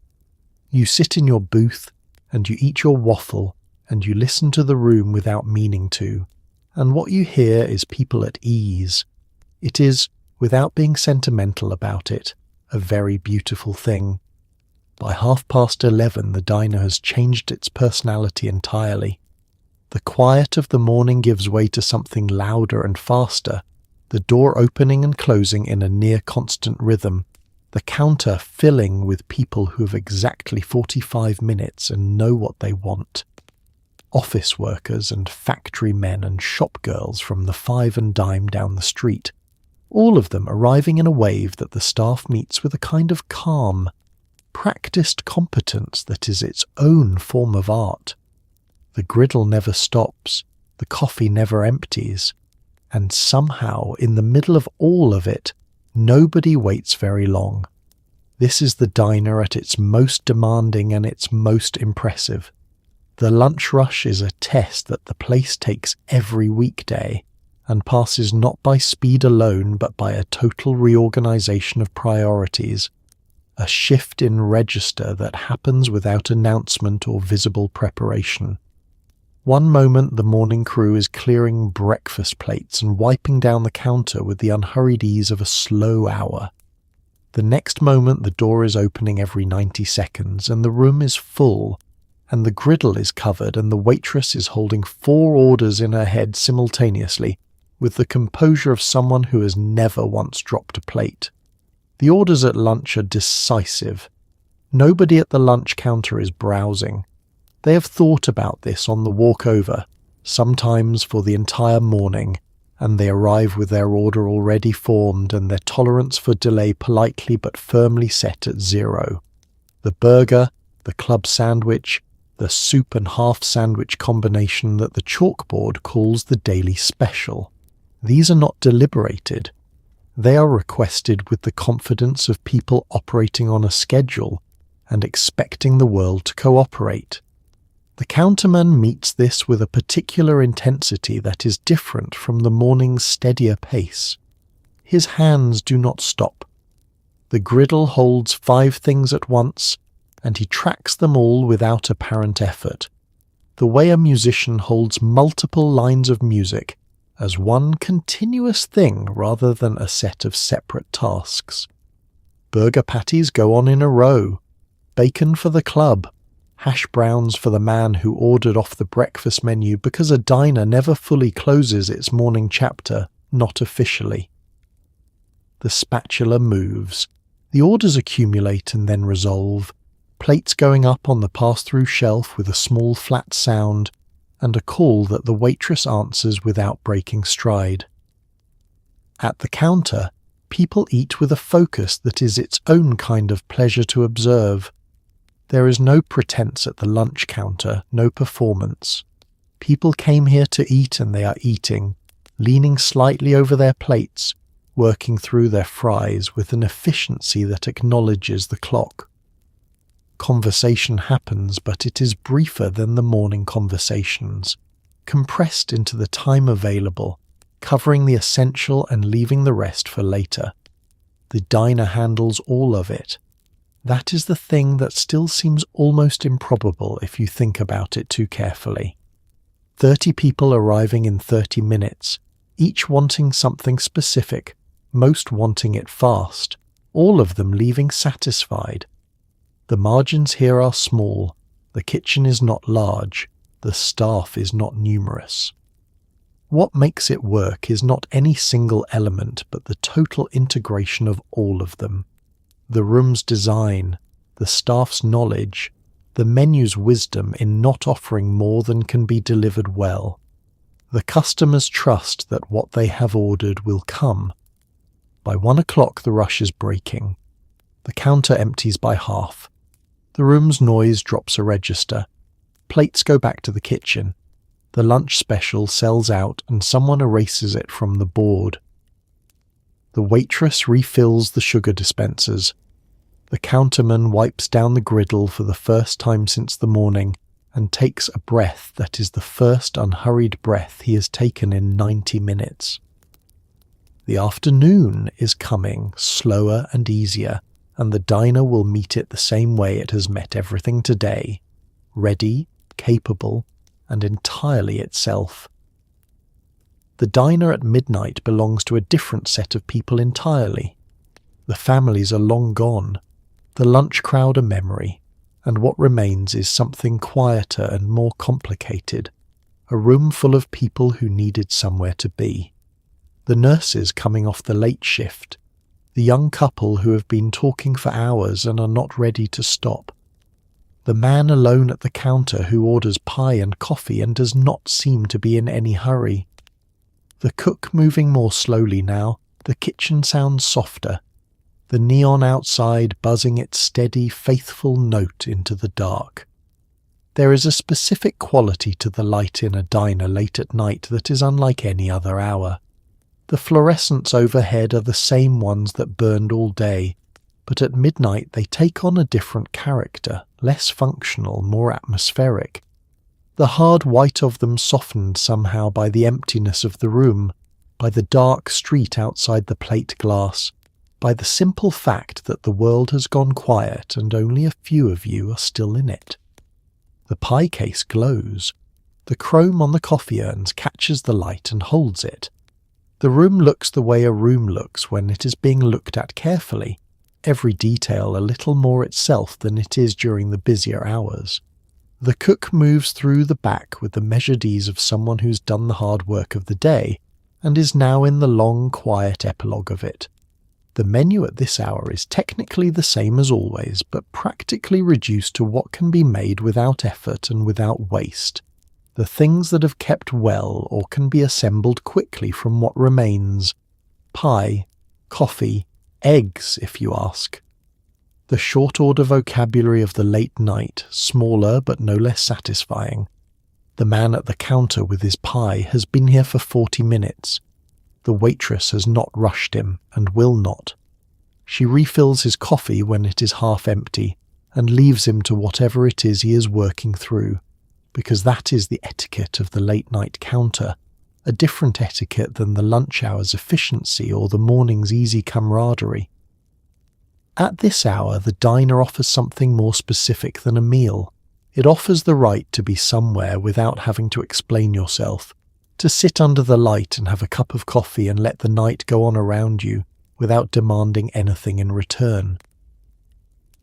You sit in your booth, and you eat your waffle, and you listen to the room without meaning to, and what you hear is people at ease. It is, without being sentimental about it, a very beautiful thing. By 11:30, the diner has changed its personality entirely. The quiet of the morning gives way to something louder and faster, the door opening and closing in a near-constant rhythm, the counter filling with people who have exactly 45 minutes and know what they want. Office workers and factory men and shop girls from the Five and Dime down the street, all of them arriving in a wave that the staff meets with a kind of calm, practiced competence that is its own form of art. The griddle never stops, the coffee never empties, and somehow, in the middle of all of it, nobody waits very long. This is the diner at its most demanding and its most impressive. The lunch rush is a test that the place takes every weekday, and passes not by speed alone but by a total reorganization of priorities. a shift in register that happens without announcement or visible preparation. One moment the morning crew is clearing breakfast plates and wiping down the counter with the unhurried ease of a slow hour. The next moment the door is opening every 90 seconds and the room is full, and the griddle is covered and the waitress is holding 4 orders in her head simultaneously with the composure of someone who has never once dropped a plate. The orders at lunch are decisive. Nobody at the lunch counter is browsing. They have thought about this on the walk over, sometimes for the entire morning, and they arrive with their order already formed and their tolerance for delay politely but firmly set at 0. The burger, the club sandwich, the soup and half sandwich combination that the chalkboard calls the daily special. These are not deliberated. They are requested with the confidence of people operating on a schedule and expecting the world to cooperate. The counterman meets this with a particular intensity that is different from the morning's steadier pace. His hands do not stop. The griddle holds 5 things at once, and he tracks them all without apparent effort, the way a musician holds multiple lines of music as one continuous thing rather than a set of separate tasks. Burger patties go on in a row, bacon for the club, hash browns for the man who ordered off the breakfast menu because a diner never fully closes its morning chapter, not officially. The spatula moves. The orders accumulate and then resolve, plates going up on the pass-through shelf with a small flat sound, and a call that the waitress answers without breaking stride. At the counter, people eat with a focus that is its own kind of pleasure to observe. There is no pretense at the lunch counter, no performance. People came here to eat and they are eating, leaning slightly over their plates, working through their fries with an efficiency that acknowledges the clock. Conversation happens, but it is briefer than the morning conversations, compressed into the time available, covering the essential and leaving the rest for later. The diner handles all of it. That is the thing that still seems almost improbable if you think about it too carefully. 30 people arriving in 30 minutes, each wanting something specific, most wanting it fast, all of them leaving satisfied. The margins here are small, the kitchen is not large, the staff is not numerous. What makes it work is not any single element but the total integration of all of them. The room's design, the staff's knowledge, the menu's wisdom in not offering more than can be delivered well, the customer's trust that what they have ordered will come. By 1 o'clock the rush is breaking. The counter empties by half. The room's noise drops a register. Plates go back to the kitchen. The lunch special sells out and someone erases it from the board. The waitress refills the sugar dispensers. The counterman wipes down the griddle for the first time since the morning and takes a breath that is the first unhurried breath he has taken in 90 minutes. The afternoon is coming, slower and easier, and the diner will meet it the same way it has met everything today, ready, capable, and entirely itself. The diner at midnight belongs to a different set of people entirely. The families are long gone, the lunch crowd a memory, and what remains is something quieter and more complicated, a room full of people who needed somewhere to be. The nurses coming off the late shift, the young couple who have been talking for hours and are not ready to stop, the man alone at the counter who orders pie and coffee and does not seem to be in any hurry. The cook moving more slowly now, the kitchen sounds softer, the neon outside buzzing its steady, faithful note into the dark. There is a specific quality to the light in a diner late at night that is unlike any other hour. The fluorescents overhead are the same ones that burned all day, but at midnight they take on a different character, less functional, more atmospheric. The hard white of them softened somehow by the emptiness of the room, by the dark street outside the plate glass, by the simple fact that the world has gone quiet and only a few of you are still in it. The pie case glows. The chrome on the coffee urns catches the light and holds it. The room looks the way a room looks when it is being looked at carefully, every detail a little more itself than it is during the busier hours. The cook moves through the back with the measured ease of someone who's done the hard work of the day and is now in the long, quiet epilogue of it. The menu at this hour is technically the same as always, but practically reduced to what can be made without effort and without waste. The things that have kept well or can be assembled quickly from what remains. Pie, coffee, eggs, if you ask. The short-order vocabulary of the late night, smaller but no less satisfying. The man at the counter with his pie has been here for 40 minutes. The waitress has not rushed him and will not. She refills his coffee when it is half empty and leaves him to whatever it is he is working through, because that is the etiquette of the late-night counter, a different etiquette than the lunch hour's efficiency or the morning's easy camaraderie. At this hour, the diner offers something more specific than a meal. It offers the right to be somewhere without having to explain yourself, to sit under the light and have a cup of coffee and let the night go on around you without demanding anything in return.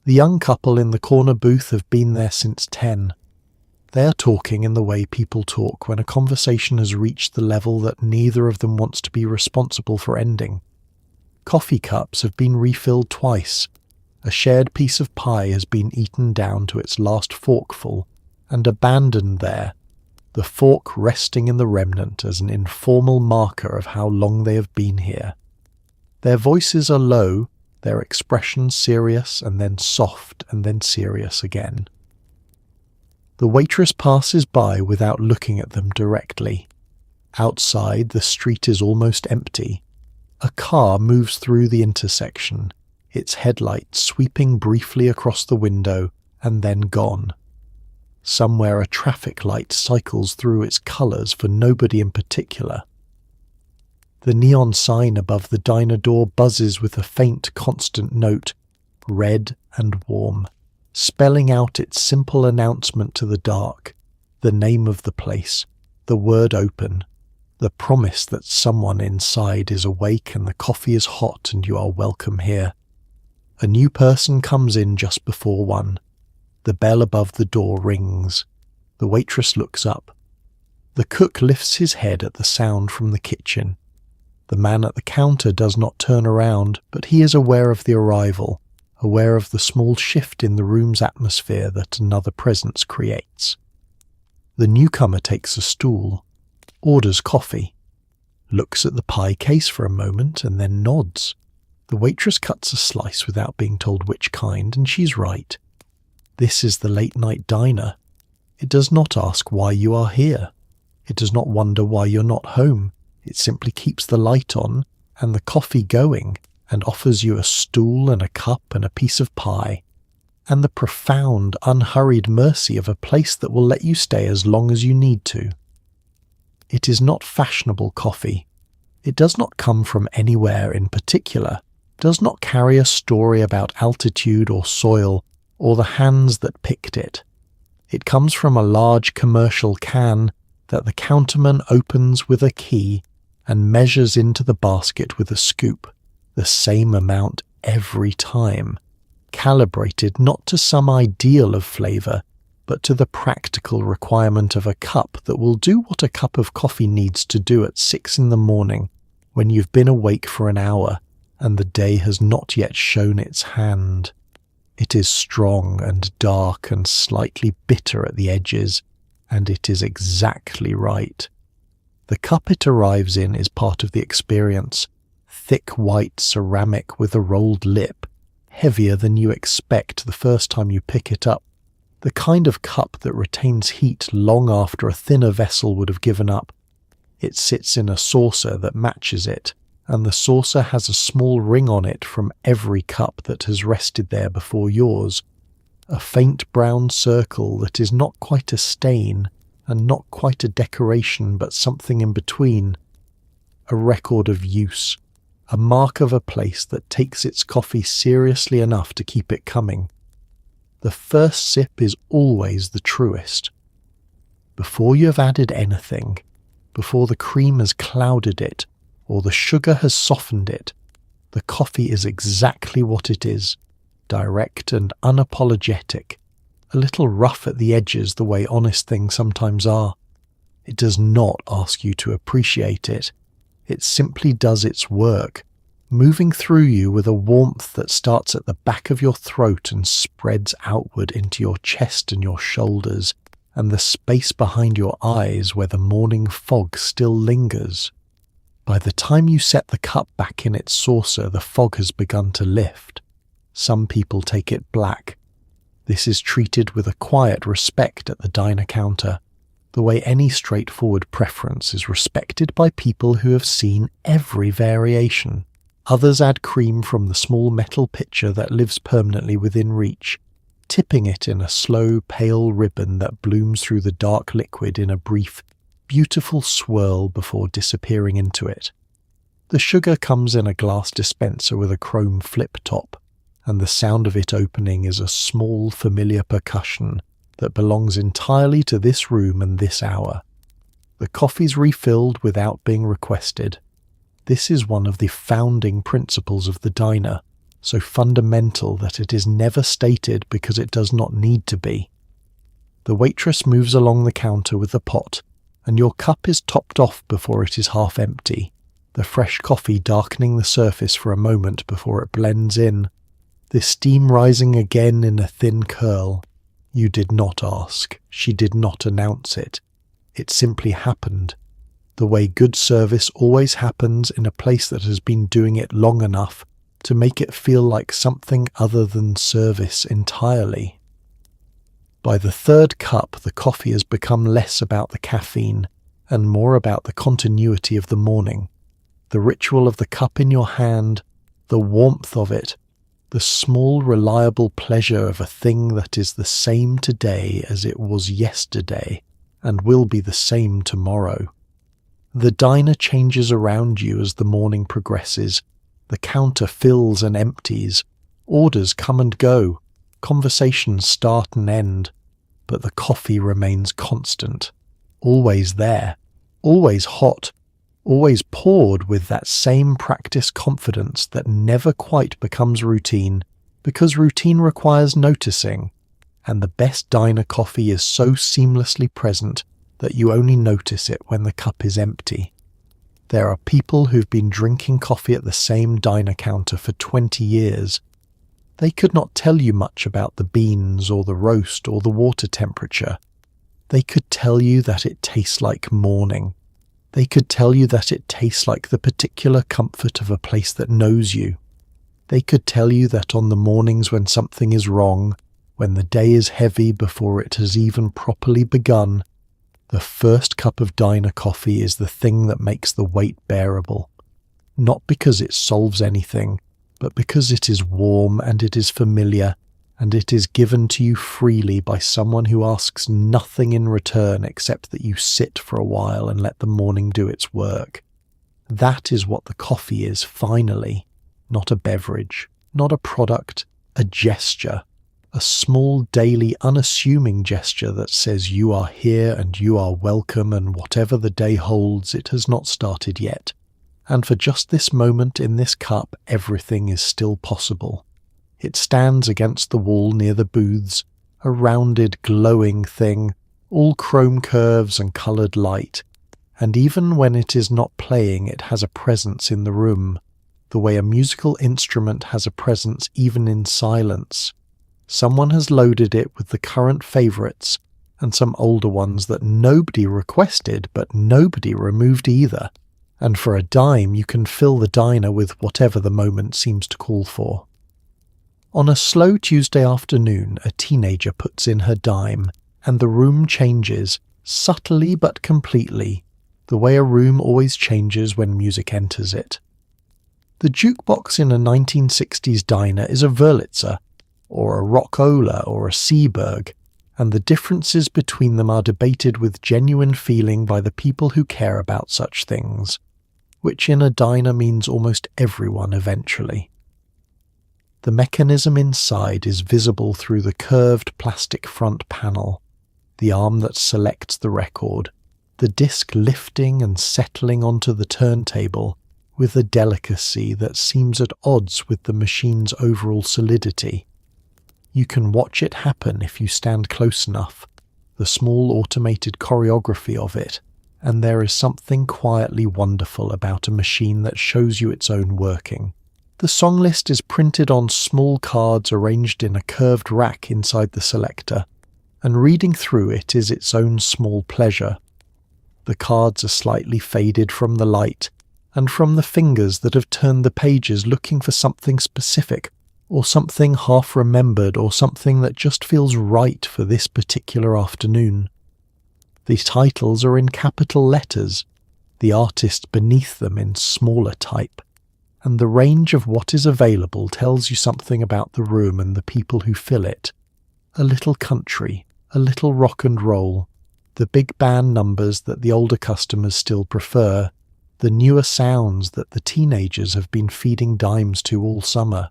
The young couple in the corner booth have been there since 10. They are talking in the way people talk when a conversation has reached the level that neither of them wants to be responsible for ending. Coffee cups have been refilled twice. A shared piece of pie has been eaten down to its last forkful and abandoned there, the fork resting in the remnant as an informal marker of how long they have been here. Their voices are low, their expressions serious and then soft and then serious again. The waitress passes by without looking at them directly. Outside, the street is almost empty. A car moves through the intersection, its headlights sweeping briefly across the window and then gone. Somewhere a traffic light cycles through its colours for nobody in particular. The neon sign above the diner door buzzes with a faint, constant note, red and warm, spelling out its simple announcement to the dark, the name of the place, the word open, the promise that someone inside is awake and the coffee is hot and you are welcome here. A new person comes in just before 1. The bell above the door rings. The waitress looks up. The cook lifts his head at the sound from the kitchen. The man at the counter does not turn around, but he is aware of the arrival, aware of the small shift in the room's atmosphere that another presence creates. The newcomer takes a stool, orders coffee, looks at the pie case for a moment and then nods. The waitress cuts a slice without being told which kind, and she's right. This is the late-night diner. It does not ask why you are here. It does not wonder why you're not home. It simply keeps the light on and the coffee going and offers you a stool and a cup and a piece of pie, and the profound, unhurried mercy of a place that will let you stay as long as you need to. It is not fashionable coffee. It does not come from anywhere in particular, does not carry a story about altitude or soil or the hands that picked it. It comes from a large commercial can that the counterman opens with a key and measures into the basket with a scoop, the same amount every time, calibrated not to some ideal of flavour, but to the practical requirement of a cup that will do what a cup of coffee needs to do at 6 in the morning when you've been awake for an hour and the day has not yet shown its hand. It is strong and dark and slightly bitter at the edges, and it is exactly right. The cup it arrives in is part of the experience, thick white ceramic with a rolled lip, heavier than you expect the first time you pick it up, the kind of cup that retains heat long after a thinner vessel would have given up. It sits in a saucer that matches it, and the saucer has a small ring on it from every cup that has rested there before yours, a faint brown circle that is not quite a stain and not quite a decoration but something in between, a record of use, a mark of a place that takes its coffee seriously enough to keep it coming. The first sip is always the truest. Before you have added anything, before the cream has clouded it or the sugar has softened it, the coffee is exactly what it is, direct and unapologetic, a little rough at the edges the way honest things sometimes are. It does not ask you to appreciate it. It simply does its work, moving through you with a warmth that starts at the back of your throat and spreads outward into your chest and your shoulders, and the space behind your eyes where the morning fog still lingers. By the time you set the cup back in its saucer, the fog has begun to lift. Some people take it black. This is treated with a quiet respect at the diner counter, the way any straightforward preference is respected by people who have seen every variation. Others add cream from the small metal pitcher that lives permanently within reach, tipping it in a slow, pale ribbon that blooms through the dark liquid in a brief, beautiful swirl before disappearing into it. The sugar comes in a glass dispenser with a chrome flip top, and the sound of it opening is a small, familiar percussion that belongs entirely to this room and this hour. The coffee's refilled without being requested. This is one of the founding principles of the diner, so fundamental that it is never stated because it does not need to be. The waitress moves along the counter with the pot, and your cup is topped off before it is half empty, the fresh coffee darkening the surface for a moment before it blends in, the steam rising again in a thin curl. You did not ask. She did not announce it. It simply happened, the way good service always happens in a place that has been doing it long enough to make it feel like something other than service entirely. By the third cup, the coffee has become less about the caffeine and more about the continuity of the morning, the ritual of the cup in your hand, the warmth of it, the small, reliable pleasure of a thing that is the same today as it was yesterday and will be the same tomorrow. The diner changes around you as the morning progresses. The counter fills and empties. Orders come and go. Conversations start and end. But the coffee remains constant. Always there. Always hot. Always poured with that same practiced confidence that never quite becomes routine, because routine requires noticing, and the best diner coffee is so seamlessly present that you only notice it when the cup is empty. There are people who've been drinking coffee at the same diner counter for 20 years. They could not tell you much about the beans or the roast or the water temperature. They could tell you that it tastes like morning. They could tell you that it tastes like the particular comfort of a place that knows you. They could tell you that on the mornings when something is wrong, when the day is heavy before it has even properly begun, the first cup of diner coffee is the thing that makes the wait bearable. Not because it solves anything, but because it is warm and it is familiar, and it is given to you freely by someone who asks nothing in return except that you sit for a while and let the morning do its work. That is what the coffee is, finally. Not a beverage, not a product, a gesture. A small, daily, unassuming gesture that says you are here and you are welcome, and whatever the day holds, it has not started yet. And for just this moment in this cup, everything is still possible. It stands against the wall near the booths, a rounded, glowing thing, all chrome curves and coloured light. And even when it is not playing, it has a presence in the room, the way a musical instrument has a presence even in silence. Someone has loaded it with the current favourites, and some older ones that nobody requested but nobody removed either. And for a dime you can fill the diner with whatever the moment seems to call for. On a slow Tuesday afternoon, a teenager puts in her dime, and the room changes, subtly but completely, the way a room always changes when music enters it. The jukebox in a 1960s diner is a Wurlitzer, or a Rock-Ola or a Seeberg, and the differences between them are debated with genuine feeling by the people who care about such things. which in a diner means almost everyone eventually. The mechanism inside is visible through the curved plastic front panel, the arm that selects the record, the disc lifting and settling onto the turntable with a delicacy that seems at odds with the machine's overall solidity. You can watch it happen if you stand close enough, the small automated choreography of it, and there is something quietly wonderful about a machine that shows you its own working. The song list is printed on small cards arranged in a curved rack inside the selector, and reading through it is its own small pleasure. The cards are slightly faded from the light, and from the fingers that have turned the pages looking for something specific, or something half-remembered, or something that just feels right for this particular afternoon. The titles are in capital letters, the artist beneath them in smaller type, and the range of what is available tells you something about the room and the people who fill it. A little country, a little rock and roll, the big band numbers that the older customers still prefer, the newer sounds that the teenagers have been feeding dimes to all summer.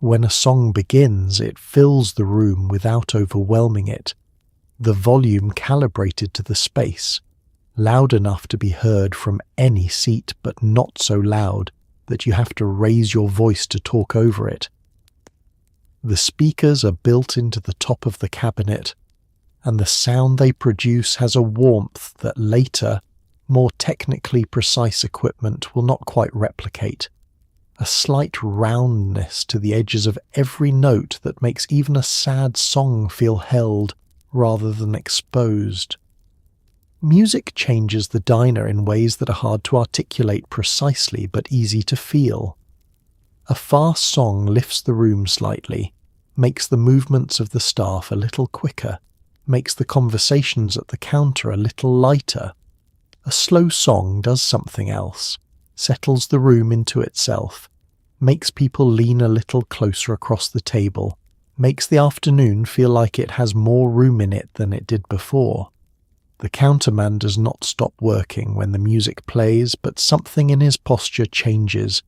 When a song begins, it fills the room without overwhelming it, the volume calibrated to the space, loud enough to be heard from any seat but not so loud that you have to raise your voice to talk over it. The speakers are built into the top of the cabinet, and the sound they produce has a warmth that later, more technically precise equipment will not quite replicate. A slight roundness to the edges of every note that makes even a sad song feel held rather than exposed. Music changes the diner in ways that are hard to articulate precisely but easy to feel. A fast song lifts the room slightly, makes the movements of the staff a little quicker, makes the conversations at the counter a little lighter. A slow song does something else, settles the room into itself, makes people lean a little closer across the table, makes the afternoon feel like it has more room in it than it did before. The counterman does not stop working when the music plays, but something in his posture changes,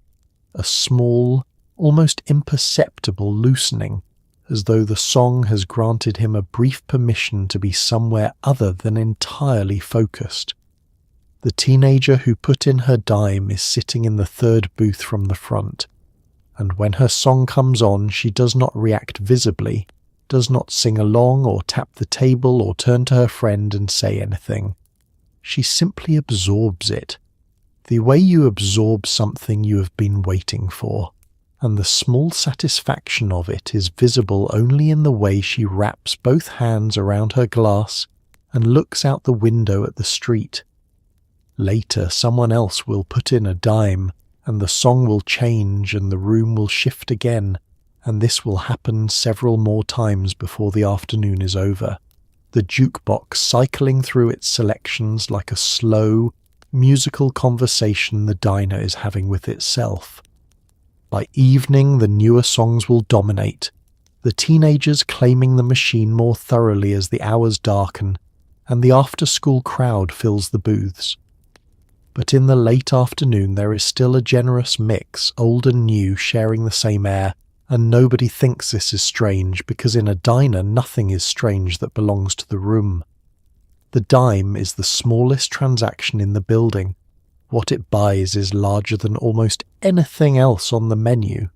a small, almost imperceptible loosening, as though the song has granted him a brief permission to be somewhere other than entirely focused. The teenager who put in her dime is sitting in the third booth from the front, and when her song comes on she does not react visibly, does not sing along or tap the table or turn to her friend and say anything. She simply absorbs it, the way you absorb something you have been waiting for, and the small satisfaction of it is visible only in the way she wraps both hands around her glass and looks out the window at the street. Later, someone else will put in a dime, and the song will change and the room will shift again, and this will happen several more times before the afternoon is over, the jukebox cycling through its selections like a slow, musical conversation the diner is having with itself. By evening, the newer songs will dominate, the teenagers claiming the machine more thoroughly as the hours darken, and the after-school crowd fills the booths. But in the late afternoon there is still a generous mix, old and new, sharing the same air, and nobody thinks this is strange, because in a diner nothing is strange that belongs to the room. The dime is the smallest transaction in the building. What it buys is larger than almost anything else on the menu.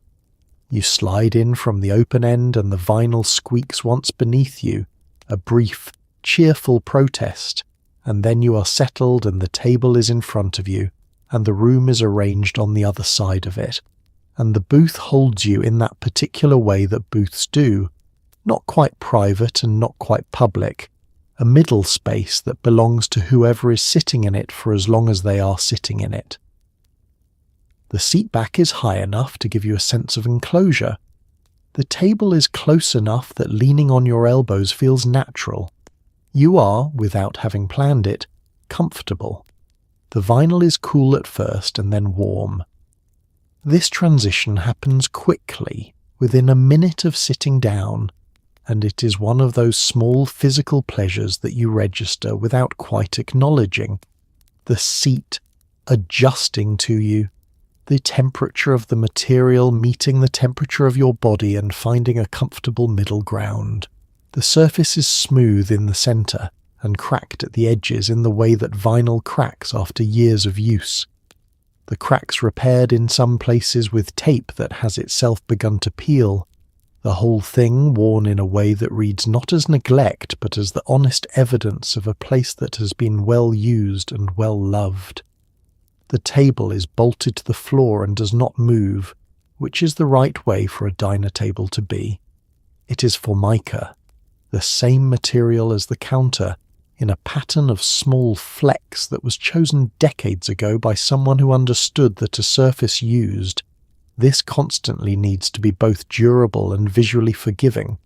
You slide in from the open end and the vinyl squeaks once beneath you, a brief, cheerful protest, and then you are settled and the table is in front of you, and the room is arranged on the other side of it, and the booth holds you in that particular way that booths do, not quite private and not quite public, a middle space that belongs to whoever is sitting in it for as long as they are sitting in it. The seat back is high enough to give you a sense of enclosure. The table is close enough that leaning on your elbows feels natural. You are, without having planned it, comfortable. The vinyl is cool at first and then warm. This transition happens quickly, within a minute of sitting down, and it is one of those small physical pleasures that you register without quite acknowledging. The seat, adjusting to you, the temperature of the material meeting the temperature of your body and finding a comfortable middle ground. The surface is smooth in the center and cracked at the edges in the way that vinyl cracks after years of use. The cracks repaired in some places with tape that has itself begun to peel, the whole thing worn in a way that reads not as neglect but as the honest evidence of a place that has been well used and well loved. The table is bolted to the floor and does not move, which is the right way for a diner table to be. It is formica, the same material as the counter, in a pattern of small flecks that was chosen decades ago by someone who understood that a surface used, this constantly needs to be both durable and visually forgiving.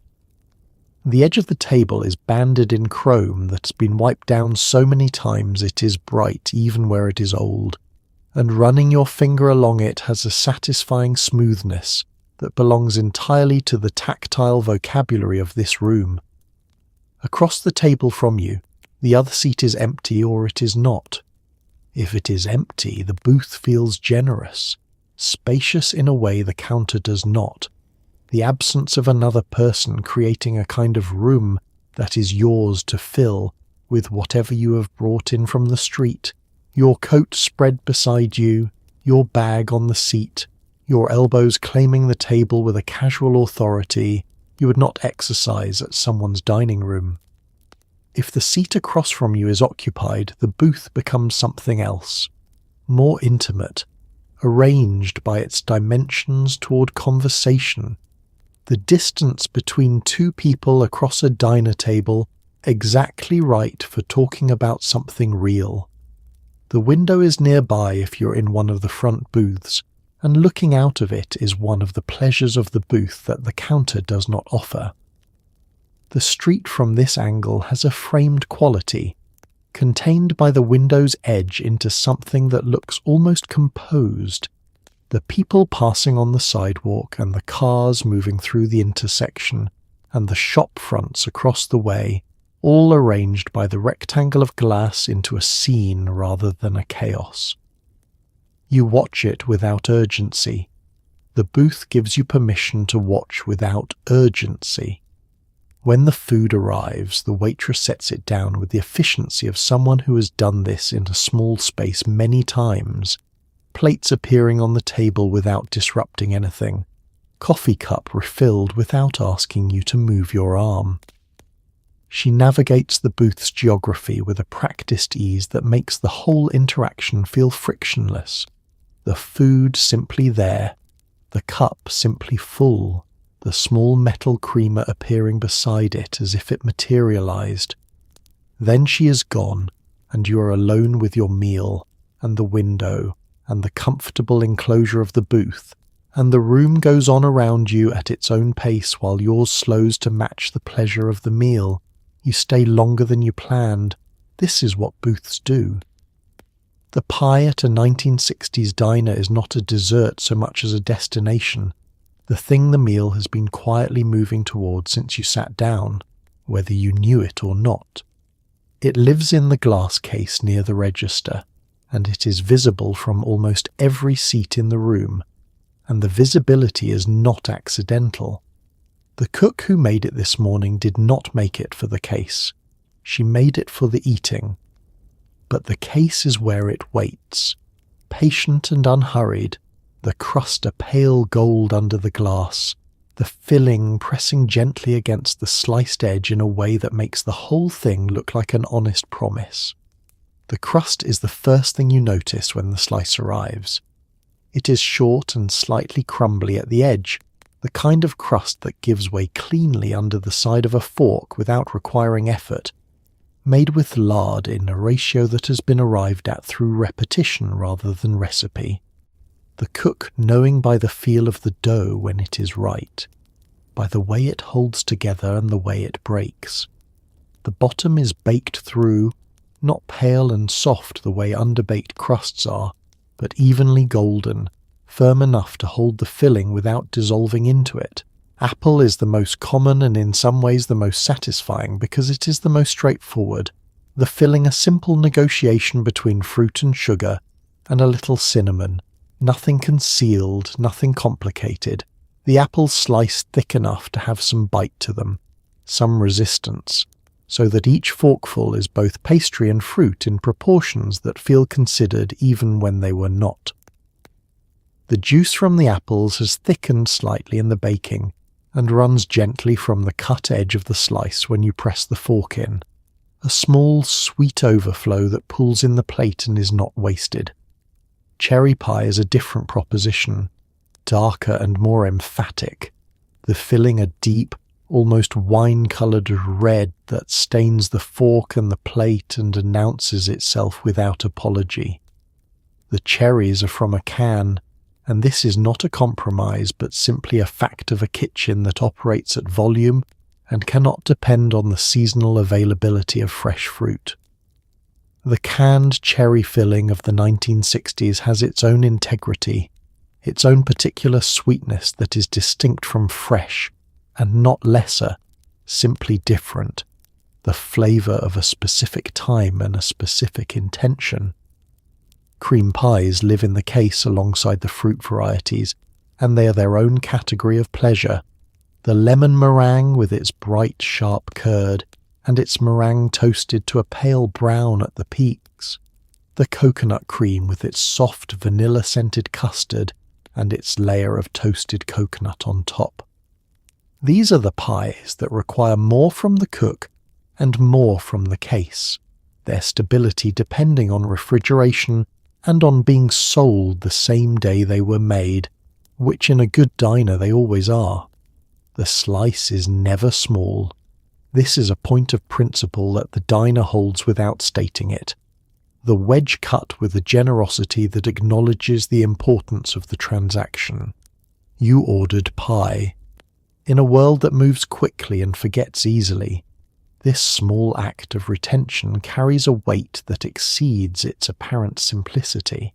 The edge of the table is banded in chrome that's been wiped down so many times it is bright even where it is old, and running your finger along it has a satisfying smoothness that belongs entirely to the tactile vocabulary of this room. Across the table from you, the other seat is empty or it is not. If it is empty, the booth feels generous, spacious in a way the counter does not, the absence of another person creating a kind of room that is yours to fill with whatever you have brought in from the street, your coat spread beside you, your bag on the seat, your elbows claiming the table with a casual authority you would not exercise at someone's dining room. If the seat across from you is occupied, the booth becomes something else, more intimate, arranged by its dimensions toward conversation, the distance between two people across a diner table exactly right for talking about something real. The window is nearby if you're in one of the front booths, and looking out of it is one of the pleasures of the booth that the counter does not offer. The street from this angle has a framed quality, contained by the window's edge into something that looks almost composed, the people passing on the sidewalk and the cars moving through the intersection, and the shop fronts across the way, all arranged by the rectangle of glass into a scene rather than a chaos. You watch it without urgency. The booth gives you permission to watch without urgency. When the food arrives, the waitress sets it down with the efficiency of someone who has done this in a small space many times, plates appearing on the table without disrupting anything, coffee cup refilled without asking you to move your arm. She navigates the booth's geography with a practiced ease that makes the whole interaction feel frictionless. The food simply there, the cup simply full, the small metal creamer appearing beside it as if it materialized. Then she is gone, and you are alone with your meal, and the window, and the comfortable enclosure of the booth, and the room goes on around you at its own pace while yours slows to match the pleasure of the meal. You stay longer than you planned. This is what booths do. The pie at a 1960s diner is not a dessert so much as a destination, the thing the meal has been quietly moving toward since you sat down, whether you knew it or not. It lives in the glass case near the register, and it is visible from almost every seat in the room, and the visibility is not accidental. The cook who made it this morning did not make it for the case. She made it for the eating. But the case is where it waits, patient and unhurried, the crust a pale gold under the glass, the filling pressing gently against the sliced edge in a way that makes the whole thing look like an honest promise. The crust is the first thing you notice when the slice arrives. It is short and slightly crumbly at the edge, the kind of crust that gives way cleanly under the side of a fork without requiring effort, made with lard in a ratio that has been arrived at through repetition rather than recipe. The cook knowing by the feel of the dough when it is right, by the way it holds together and the way it breaks. The bottom is baked through, not pale and soft the way underbaked crusts are, but evenly golden, firm enough to hold the filling without dissolving into it. Apple is the most common and in some ways the most satisfying because it is the most straightforward, the filling a simple negotiation between fruit and sugar, and a little cinnamon. Nothing concealed, nothing complicated. The apples sliced thick enough to have some bite to them, some resistance, so that each forkful is both pastry and fruit in proportions that feel considered even when they were not. The juice from the apples has thickened slightly in the baking and runs gently from the cut edge of the slice when you press the fork in, a small sweet overflow that pulls in the plate and is not wasted. Cherry pie is a different proposition, darker and more emphatic, the filling a deep, almost wine-coloured red that stains the fork and the plate and announces itself without apology. The cherries are from a can, and this is not a compromise but simply a fact of a kitchen that operates at volume and cannot depend on the seasonal availability of fresh fruit. The canned cherry filling of the 1960s has its own integrity, its own particular sweetness that is distinct from fresh, and not lesser, simply different, the flavour of a specific time and a specific intention. Cream pies live in the case alongside the fruit varieties, and they are their own category of pleasure. The lemon meringue with its bright, sharp curd, and its meringue toasted to a pale brown at the peaks. The coconut cream with its soft, vanilla-scented custard and its layer of toasted coconut on top. These are the pies that require more from the cook and more from the case, their stability depending on refrigeration and on being sold the same day they were made, which in a good diner they always are. The slice is never small. This is a point of principle that the diner holds without stating it. The wedge cut with a generosity that acknowledges the importance of the transaction. You ordered pie. In a world that moves quickly and forgets easily, this small act of retention carries a weight that exceeds its apparent simplicity.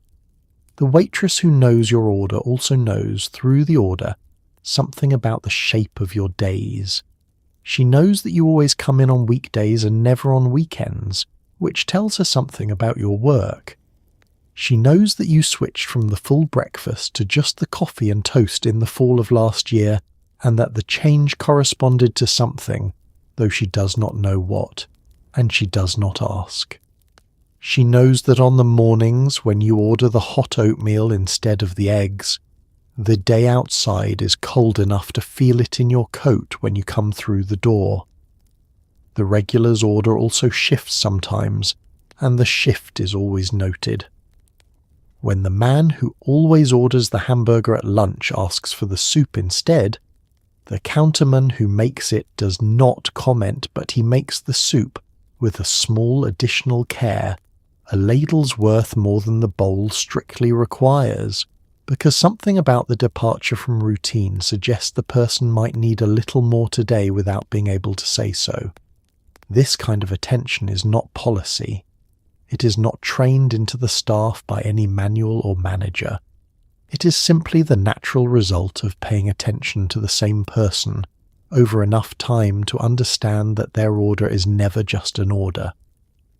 The waitress who knows your order also knows, through the order, something about the shape of your days. She knows that you always come in on weekdays and never on weekends, which tells her something about your work. She knows that you switched from the full breakfast to just the coffee and toast in the fall of last year, and that the change corresponded to something, though she does not know what, and she does not ask. She knows that on the mornings when you order the hot oatmeal instead of the eggs, the day outside is cold enough to feel it in your coat when you come through the door. The regular's order also shifts sometimes, and the shift is always noted. When the man who always orders the hamburger at lunch asks for the soup instead, the counterman who makes it does not comment, but he makes the soup with a small additional care, a ladle's worth more than the bowl strictly requires, because something about the departure from routine suggests the person might need a little more today without being able to say so. This kind of attention is not policy. It is not trained into the staff by any manual or manager. It is simply the natural result of paying attention to the same person over enough time to understand that their order is never just an order.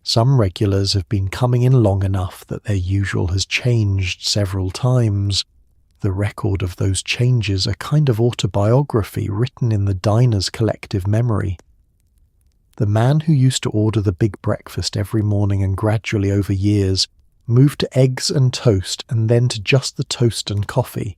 Some regulars have been coming in long enough that their usual has changed several times. The record of those changes a kind of autobiography written in the diner's collective memory. The man who used to order the big breakfast every morning and gradually over years moved to eggs and toast and then to just the toast and coffee.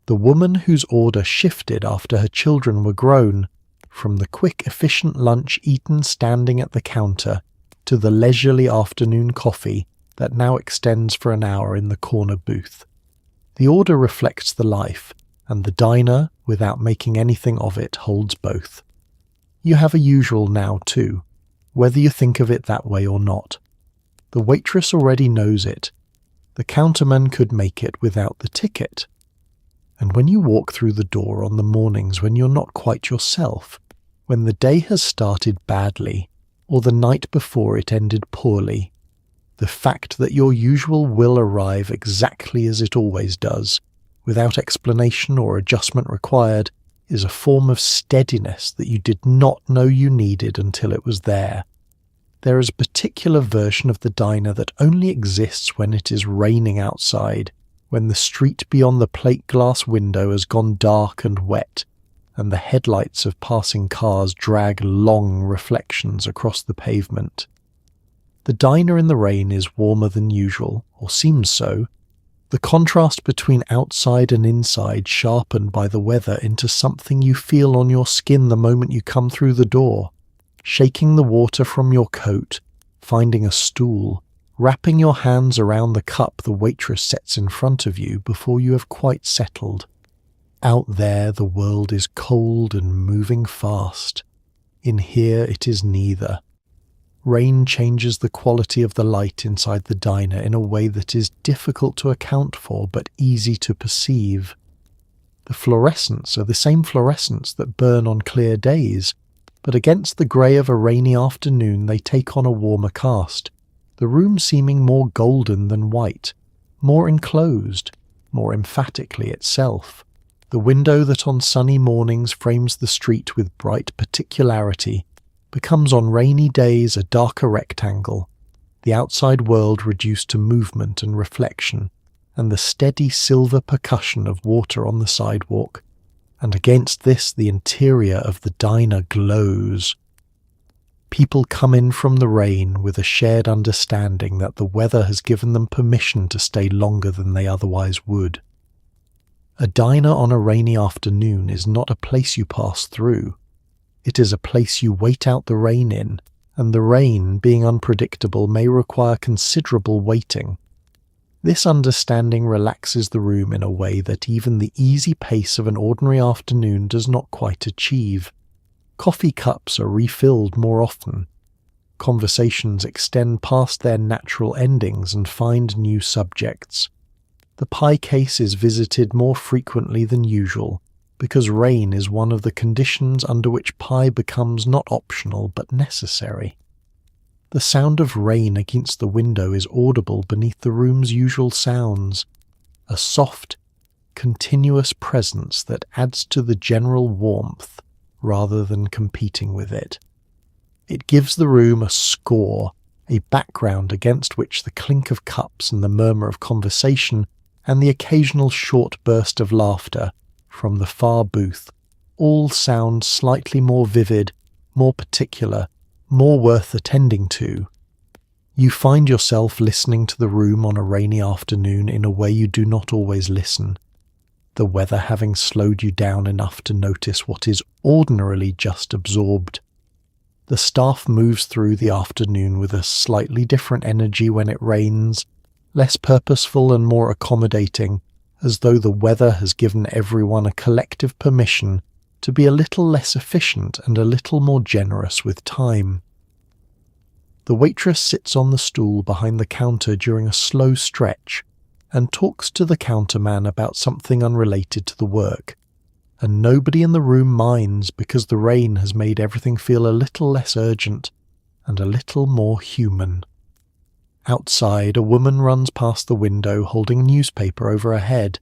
The woman whose order shifted after her children were grown, from the quick, efficient lunch eaten standing at the counter to the leisurely afternoon coffee that now extends for an hour in the corner booth. The order reflects the life, and the diner, without making anything of it, holds both. You have a usual now too, whether you think of it that way or not. The waitress already knows it. The counterman could make it without the ticket. And when you walk through the door on the mornings when you're not quite yourself, when the day has started badly, or the night before it ended poorly, the fact that your usual will arrive exactly as it always does, without explanation or adjustment required, is a form of steadiness that you did not know you needed until it was there. There is a particular version of the diner that only exists when it is raining outside, when the street beyond the plate glass window has gone dark and wet, and the headlights of passing cars drag long reflections across the pavement. The diner in the rain is warmer than usual, or seems so, the contrast between outside and inside sharpened by the weather into something you feel on your skin the moment you come through the door, shaking the water from your coat, finding a stool, wrapping your hands around the cup the waitress sets in front of you before you have quite settled. Out there the world is cold and moving fast. In here it is neither. Rain changes the quality of the light inside the diner in a way that is difficult to account for but easy to perceive. The fluorescents are the same fluorescents that burn on clear days, but against the grey of a rainy afternoon they take on a warmer cast, the room seeming more golden than white, more enclosed, more emphatically itself. The window that on sunny mornings frames the street with bright particularity becomes on rainy days a darker rectangle, the outside world reduced to movement and reflection, and the steady silver percussion of water on the sidewalk, and against this the interior of the diner glows. People come in from the rain with a shared understanding that the weather has given them permission to stay longer than they otherwise would. A diner on a rainy afternoon is not a place you pass through. It is a place you wait out the rain in, and the rain, being unpredictable, may require considerable waiting. This understanding relaxes the room in a way that even the easy pace of an ordinary afternoon does not quite achieve. Coffee cups are refilled more often. Conversations extend past their natural endings and find new subjects. The pie case is visited more frequently than usual, because rain is one of the conditions under which pie becomes not optional but necessary. The sound of rain against the window is audible beneath the room's usual sounds, a soft, continuous presence that adds to the general warmth rather than competing with it. It gives the room a score, a background against which the clink of cups and the murmur of conversation and the occasional short burst of laughter from the far booth all sound slightly more vivid, more particular, more worth attending to. You find yourself listening to the room on a rainy afternoon in a way you do not always listen, the weather having slowed you down enough to notice what is ordinarily just absorbed. The staff moves through the afternoon with a slightly different energy when it rains, less purposeful and more accommodating, as though the weather has given everyone a collective permission to be a little less efficient and a little more generous with time. The waitress sits on the stool behind the counter during a slow stretch and talks to the counterman about something unrelated to the work, and nobody in the room minds because the rain has made everything feel a little less urgent and a little more human. Outside, a woman runs past the window holding a newspaper over her head,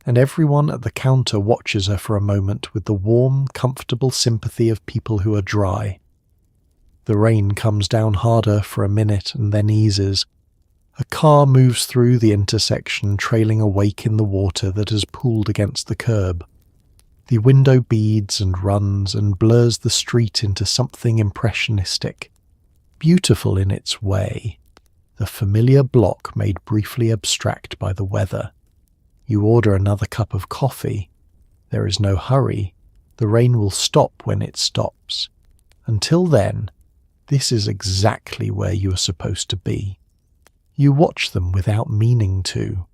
and everyone at the counter watches her for a moment with the warm, comfortable sympathy of people who are dry. The rain comes down harder for a minute and then eases. A car moves through the intersection, trailing a wake in the water that has pooled against the curb. The window beads and runs and blurs the street into something impressionistic, beautiful in its way, the familiar block made briefly abstract by the weather. You order another cup of coffee. There is no hurry. The rain will stop when it stops. Until then, this is exactly where you are supposed to be. You watch them without meaning to.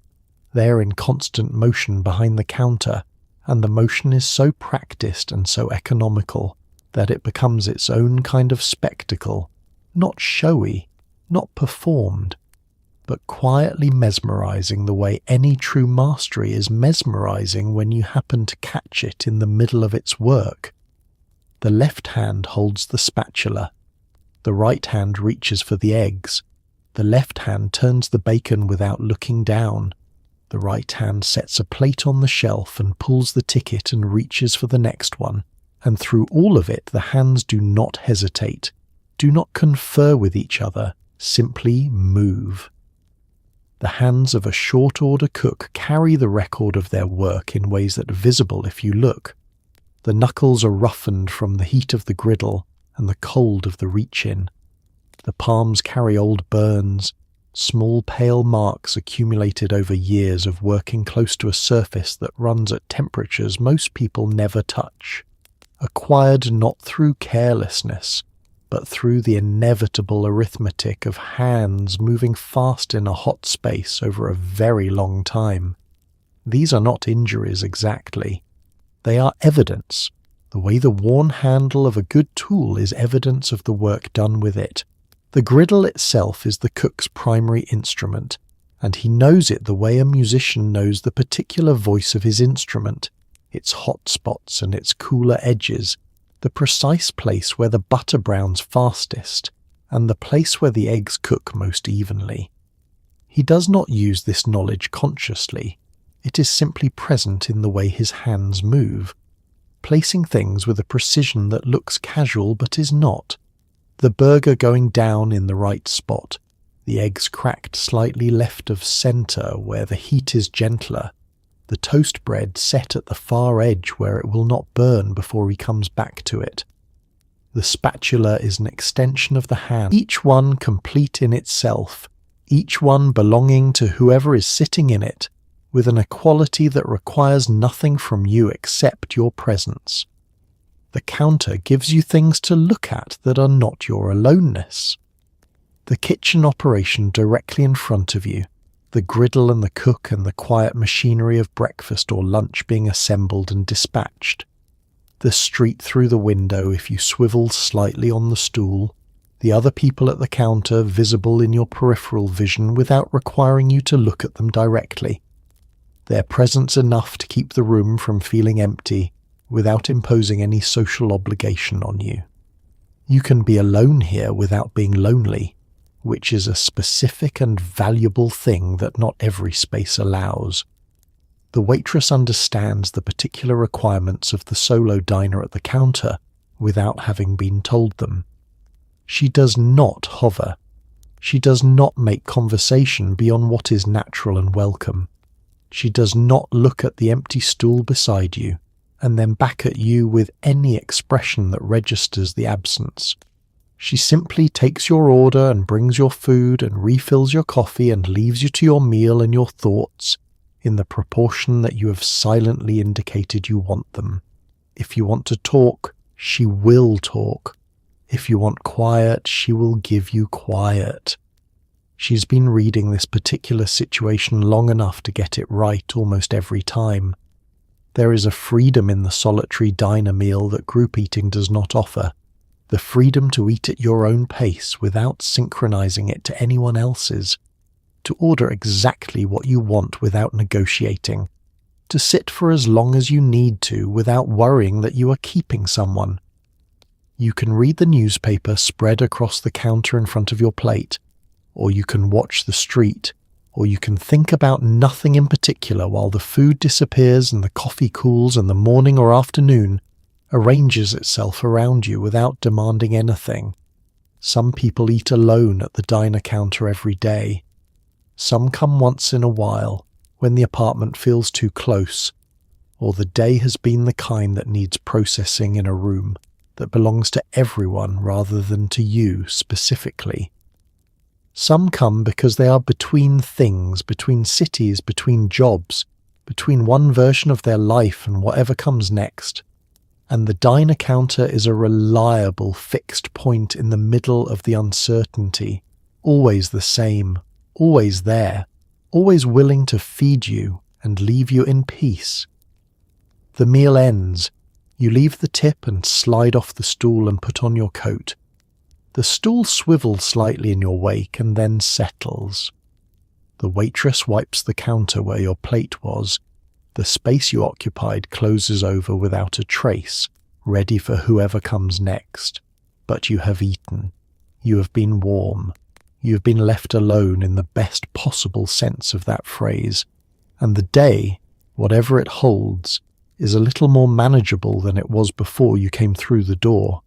They are in constant motion behind the counter, and the motion is so practiced and so economical that it becomes its own kind of spectacle, not showy, not performed, but quietly mesmerizing the way any true mastery is mesmerizing when you happen to catch it in the middle of its work. The left hand holds the spatula. The right hand reaches for the eggs. The left hand turns the bacon without looking down. The right hand sets a plate on the shelf and pulls the ticket and reaches for the next one. And through all of it, the hands do not hesitate. Do not confer with each other, simply move. The hands of a short-order cook carry the record of their work in ways that are visible if you look. The knuckles are roughened from the heat of the griddle and the cold of the reach-in. The palms carry old burns, small pale marks accumulated over years of working close to a surface that runs at temperatures most people never touch, acquired not through carelessness, but through the inevitable arithmetic of hands moving fast in a hot space over a very long time. These are not injuries exactly. They are evidence, the way the worn handle of a good tool is evidence of the work done with it. The griddle itself is the cook's primary instrument, and he knows it the way a musician knows the particular voice of his instrument, its hot spots and its cooler edges, the precise place where the butter browns fastest, and the place where the eggs cook most evenly. He does not use this knowledge consciously. It is simply present in the way his hands move, placing things with a precision that looks casual but is not. The burger going down in the right spot, the eggs cracked slightly left of center where the heat is gentler, the toast bread set at the far edge where it will not burn before he comes back to it. The spatula is an extension of the hand, each one complete in itself, each one belonging to whoever is sitting in it, with an equality that requires nothing from you except your presence. The counter gives you things to look at that are not your aloneness. The kitchen operation directly in front of you, the griddle and the cook and the quiet machinery of breakfast or lunch being assembled and dispatched. The street through the window if you swivel slightly on the stool, the other people at the counter visible in your peripheral vision without requiring you to look at them directly. Their presence enough to keep the room from feeling empty without imposing any social obligation on you. You can be alone here without being lonely, which is a specific and valuable thing that not every space allows. The waitress understands the particular requirements of the solo diner at the counter without having been told them. She does not hover. She does not make conversation beyond what is natural and welcome. She does not look at the empty stool beside you and then back at you with any expression that registers the absence. She simply takes your order and brings your food and refills your coffee and leaves you to your meal and your thoughts in the proportion that you have silently indicated you want them. If you want to talk, she will talk. If you want quiet, she will give you quiet. She's been reading this particular situation long enough to get it right almost every time. There is a freedom in the solitary diner meal that group eating does not offer. The freedom to eat at your own pace without synchronizing it to anyone else's, to order exactly what you want without negotiating, to sit for as long as you need to without worrying that you are keeping someone. You can read the newspaper spread across the counter in front of your plate, or you can watch the street, or you can think about nothing in particular while the food disappears and the coffee cools and the morning or afternoon arranges itself around you without demanding anything. Some people eat alone at the diner counter every day. Some come once in a while, when the apartment feels too close, or the day has been the kind that needs processing in a room that belongs to everyone rather than to you specifically. Some come because they are between things, between cities, between jobs, between one version of their life and whatever comes next. And the diner counter is a reliable, fixed point in the middle of the uncertainty, always the same, always there, always willing to feed you and leave you in peace. The meal ends. You leave the tip and slide off the stool and put on your coat. The stool swivels slightly in your wake and then settles. The waitress wipes the counter where your plate was. The space you occupied closes over without a trace, ready for whoever comes next. But you have eaten. You have been warm. You have been left alone in the best possible sense of that phrase. And the day, whatever it holds, is a little more manageable than it was before you came through the door.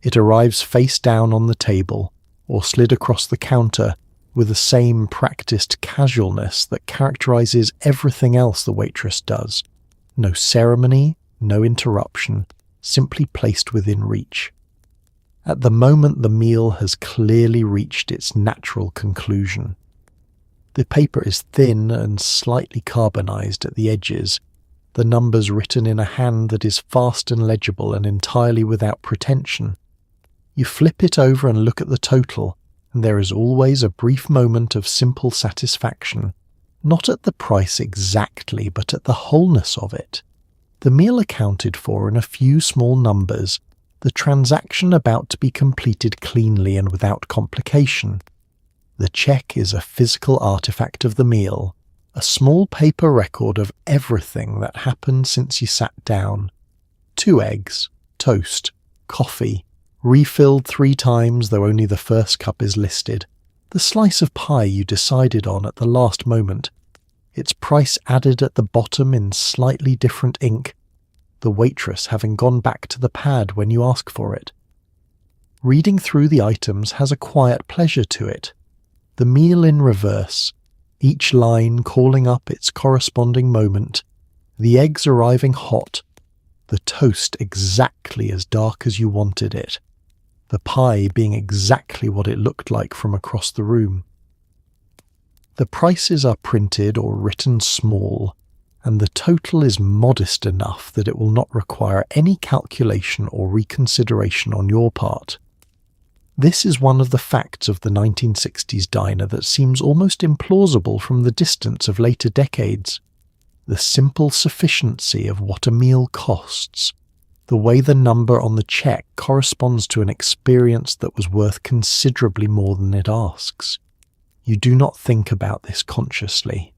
It arrives face down on the table or slid across the counter with the same practiced casualness that characterizes everything else the waitress does. No ceremony, no interruption, simply placed within reach. At the moment, the meal has clearly reached its natural conclusion. The paper is thin and slightly carbonized at the edges, the numbers written in a hand that is fast and legible and entirely without pretension. You flip it over and look at the total, and there is always a brief moment of simple satisfaction, not at the price exactly, but at the wholeness of it. The meal accounted for in a few small numbers, the transaction about to be completed cleanly and without complication. The check is a physical artifact of the meal, a small paper record of everything that happened since you sat down. 2 eggs, toast, coffee, refilled 3 times though only the first cup is listed, the slice of pie you decided on at the last moment, its price added at the bottom in slightly different ink, the waitress having gone back to the pad when you ask for it. Reading through the items has a quiet pleasure to it. The meal in reverse, each line calling up its corresponding moment, the eggs arriving hot, the toast exactly as dark as you wanted it, the pie being exactly what it looked like from across the room. The prices are printed or written small, and the total is modest enough that it will not require any calculation or reconsideration on your part. This is one of the facts of the 1960s diner that seems almost implausible from the distance of later decades. The simple sufficiency of what a meal costs, the way the number on the check corresponds to an experience that was worth considerably more than it asks. You do not think about this consciously,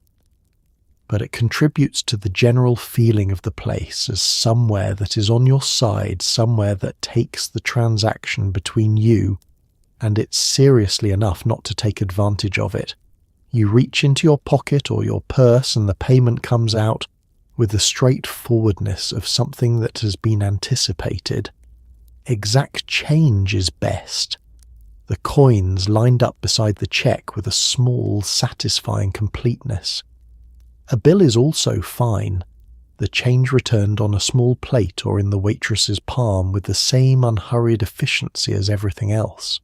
but it contributes to the general feeling of the place as somewhere that is on your side, somewhere that takes the transaction between you and it's seriously enough not to take advantage of it. You reach into your pocket or your purse and the payment comes out with the straightforwardness of something that has been anticipated. Exact change is best. The coins lined up beside the check with a small, satisfying completeness. A bill is also fine, the change returned on a small plate or in the waitress's palm with the same unhurried efficiency as everything else.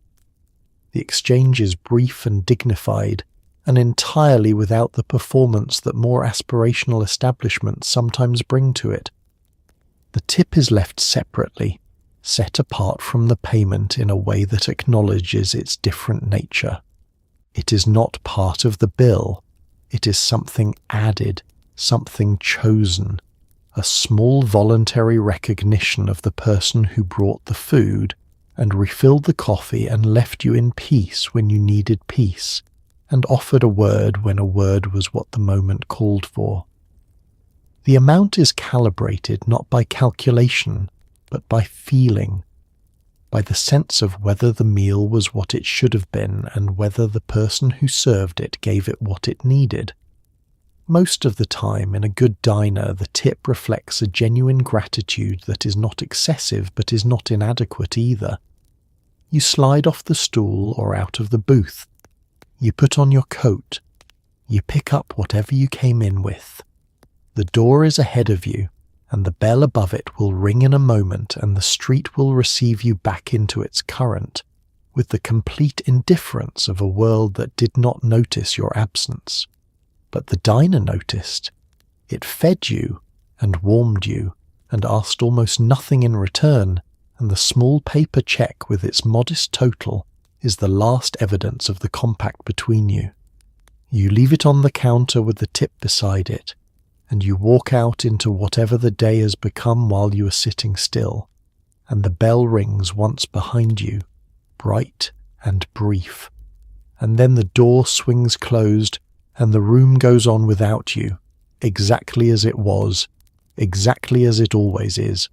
The exchange is brief and dignified, and entirely without the performance that more aspirational establishments sometimes bring to it. The tip is left separately, set apart from the payment in a way that acknowledges its different nature. It is not part of the bill. It is something added, something chosen, a small voluntary recognition of the person who brought the food and refilled the coffee and left you in peace when you needed peace, and offered a word when a word was what the moment called for. The amount is calibrated not by calculation, but by feeling, by the sense of whether the meal was what it should have been and whether the person who served it gave it what it needed. Most of the time in a good diner, the tip reflects a genuine gratitude that is not excessive but is not inadequate either. You slide off the stool or out of the booth. You put on your coat. You pick up whatever you came in with. The door is ahead of you, and the bell above it will ring in a moment, and the street will receive you back into its current, with the complete indifference of a world that did not notice your absence. But the diner noticed. It fed you, and warmed you, and asked almost nothing in return, and the small paper check with its modest total is the last evidence of the compact between you. You leave it on the counter with the tip beside it, and you walk out into whatever the day has become while you are sitting still, and the bell rings once behind you, bright and brief, and then the door swings closed and the room goes on without you, exactly as it was, exactly as it always is.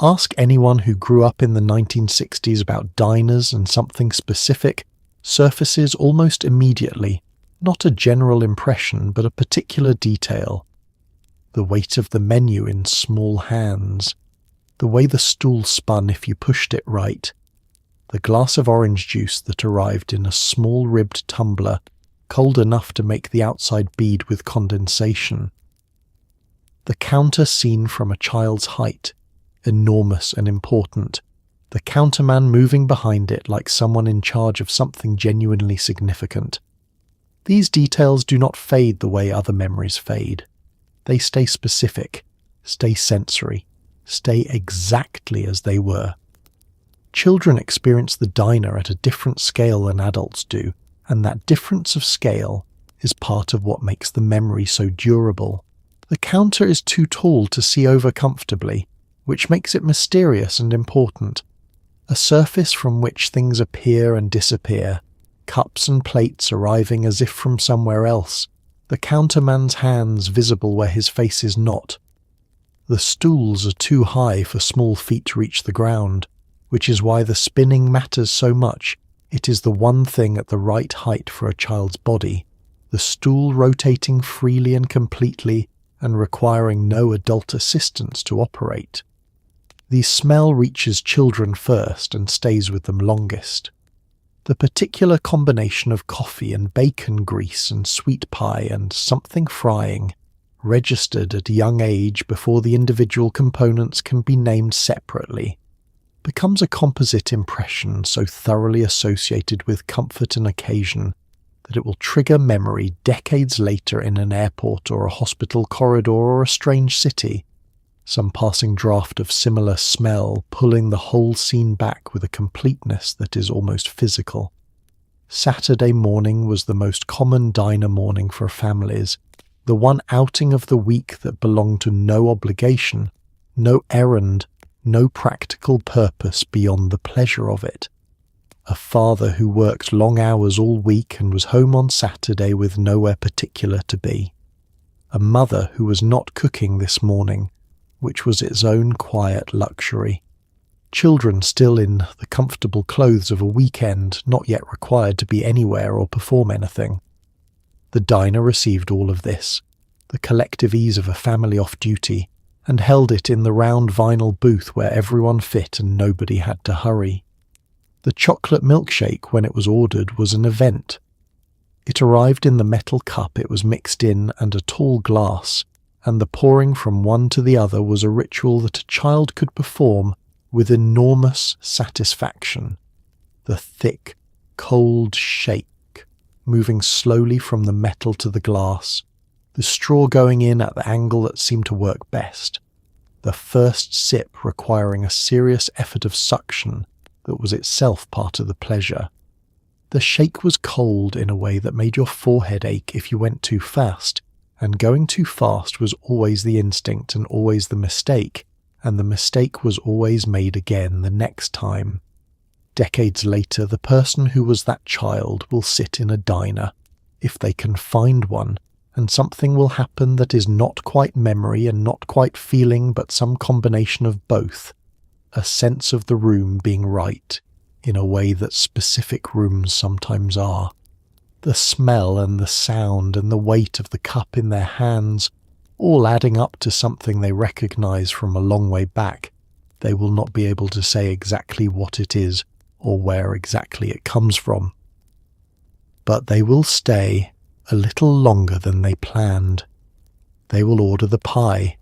Ask anyone who grew up in the 1960s about diners, and something specific surfaces almost immediately, not a general impression but a particular detail. The weight of the menu in small hands, the way the stool spun if you pushed it right, the glass of orange juice that arrived in a small ribbed tumbler, cold enough to make the outside bead with condensation. The counter seen from a child's height, enormous and important, the counterman moving behind it like someone in charge of something genuinely significant. These details do not fade the way other memories fade. They stay specific, stay sensory, stay exactly as they were. Children experience the diner at a different scale than adults do, and that difference of scale is part of what makes the memory so durable. The counter is too tall to see over comfortably, which makes it mysterious and important. A surface from which things appear and disappear, cups and plates arriving as if from somewhere else, the counterman's hands visible where his face is not. The stools are too high for small feet to reach the ground, which is why the spinning matters so much. It is the one thing at the right height for a child's body, the stool rotating freely and completely and requiring no adult assistance to operate. The smell reaches children first and stays with them longest. The particular combination of coffee and bacon grease and sweet pie and something frying, registered at a young age before the individual components can be named separately, becomes a composite impression so thoroughly associated with comfort and occasion that it will trigger memory decades later in an airport or a hospital corridor or a strange city, some passing draft of similar smell pulling the whole scene back with a completeness that is almost physical. Saturday morning was the most common diner morning for families, the one outing of the week that belonged to no obligation, no errand, no practical purpose beyond the pleasure of it. A father who worked long hours all week and was home on Saturday with nowhere particular to be. A mother who was not cooking this morning, which was its own quiet luxury. Children still in the comfortable clothes of a weekend, not yet required to be anywhere or perform anything. The diner received all of this, the collective ease of a family off duty, and held it in the round vinyl booth where everyone fit and nobody had to hurry. The chocolate milkshake, when it was ordered, was an event. It arrived in the metal cup it was mixed in and a tall glass, and the pouring from one to the other was a ritual that a child could perform with enormous satisfaction. The thick, cold shake, moving slowly from the metal to the glass, the straw going in at the angle that seemed to work best, the first sip requiring a serious effort of suction that was itself part of the pleasure. The shake was cold in a way that made your forehead ache if you went too fast, and going too fast was always the instinct and always the mistake, and the mistake was always made again the next time. Decades later, the person who was that child will sit in a diner, if they can find one, and something will happen that is not quite memory and not quite feeling but some combination of both, a sense of the room being right, in a way that specific rooms sometimes are. The smell and the sound and the weight of the cup in their hands, all adding up to something they recognize from a long way back. They will not be able to say exactly what it is or where exactly it comes from. But they will stay a little longer than they planned. They will order the pie.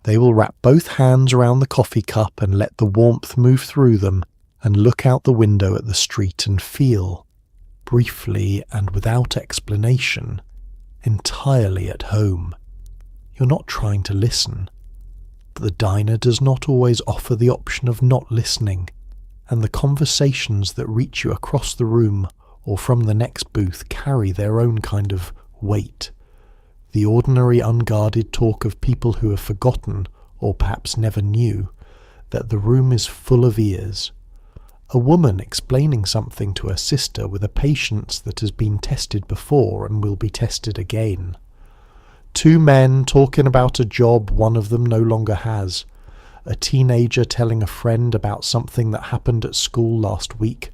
They will wrap both hands around the coffee cup and let the warmth move through them and look out the window at the street and feel, briefly and without explanation, entirely at home. You're not trying to listen. But the diner does not always offer the option of not listening, and the conversations that reach you across the room or from the next booth carry their own kind of weight. The ordinary unguarded talk of people who have forgotten, or perhaps never knew, that the room is full of ears. A woman explaining something to her sister with a patience that has been tested before and will be tested again. Two men talking about a job one of them no longer has. A teenager telling a friend about something that happened at school last week,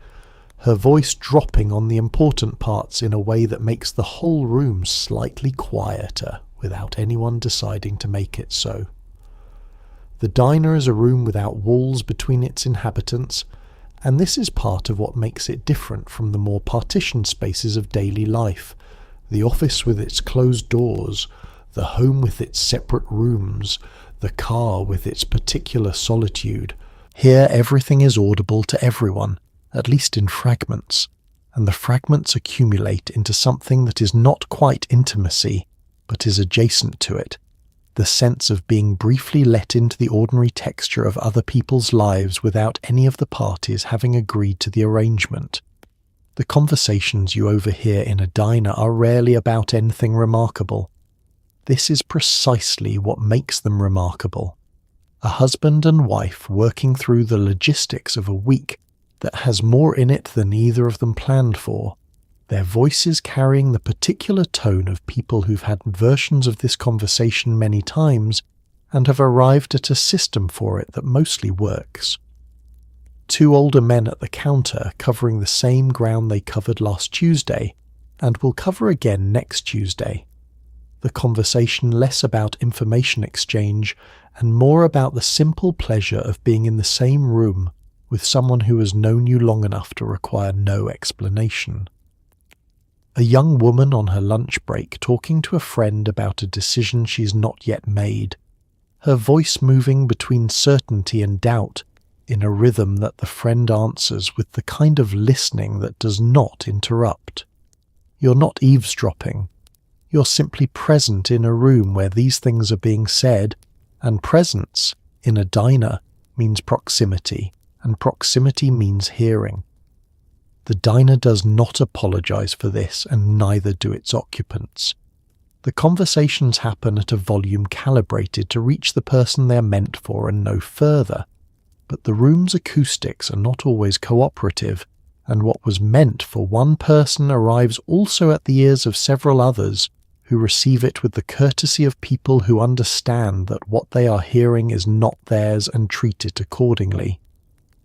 her voice dropping on the important parts in a way that makes the whole room slightly quieter without anyone deciding to make it so. The diner is a room without walls between its inhabitants, and this is part of what makes it different from the more partitioned spaces of daily life, the office with its closed doors, the home with its separate rooms, the car with its particular solitude. Here everything is audible to everyone, at least in fragments, and the fragments accumulate into something that is not quite intimacy, but is adjacent to it, the sense of being briefly let into the ordinary texture of other people's lives without any of the parties having agreed to the arrangement. The conversations you overhear in a diner are rarely about anything remarkable. This is precisely what makes them remarkable. A husband and wife working through the logistics of a week that has more in it than either of them planned for, their voices carrying the particular tone of people who've had versions of this conversation many times and have arrived at a system for it that mostly works. Two older men at the counter covering the same ground they covered last Tuesday and will cover again next Tuesday. The conversation less about information exchange and more about the simple pleasure of being in the same room with someone who has known you long enough to require no explanation. A young woman on her lunch break talking to a friend about a decision she's not yet made, her voice moving between certainty and doubt in a rhythm that the friend answers with the kind of listening that does not interrupt. You're not eavesdropping. You're simply present in a room where these things are being said, and presence in a diner means proximity, and proximity means hearing. The diner does not apologize for this, and neither do its occupants. The conversations happen at a volume calibrated to reach the person they're meant for and no further, but the room's acoustics are not always cooperative, and what was meant for one person arrives also at the ears of several others, who receive it with the courtesy of people who understand that what they are hearing is not theirs and treat it accordingly.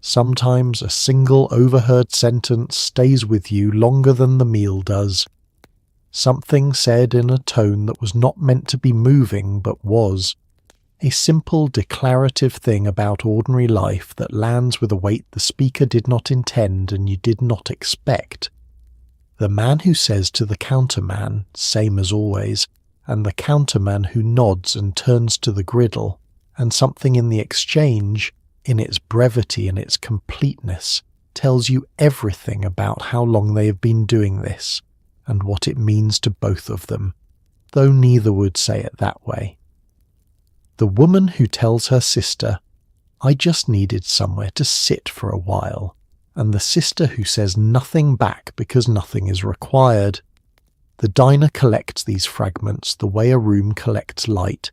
Sometimes a single overheard sentence stays with you longer than the meal does. Something said in a tone that was not meant to be moving but was. A simple declarative thing about ordinary life that lands with a weight the speaker did not intend and you did not expect. The man who says to the counterman, same as always, and the counterman who nods and turns to the griddle, and something in the exchange, in its brevity and its completeness, tells you everything about how long they have been doing this, and what it means to both of them, though neither would say it that way. The woman who tells her sister, "I just needed somewhere to sit for a while," and the sister who says nothing back because nothing is required. The diner collects these fragments the way a room collects light,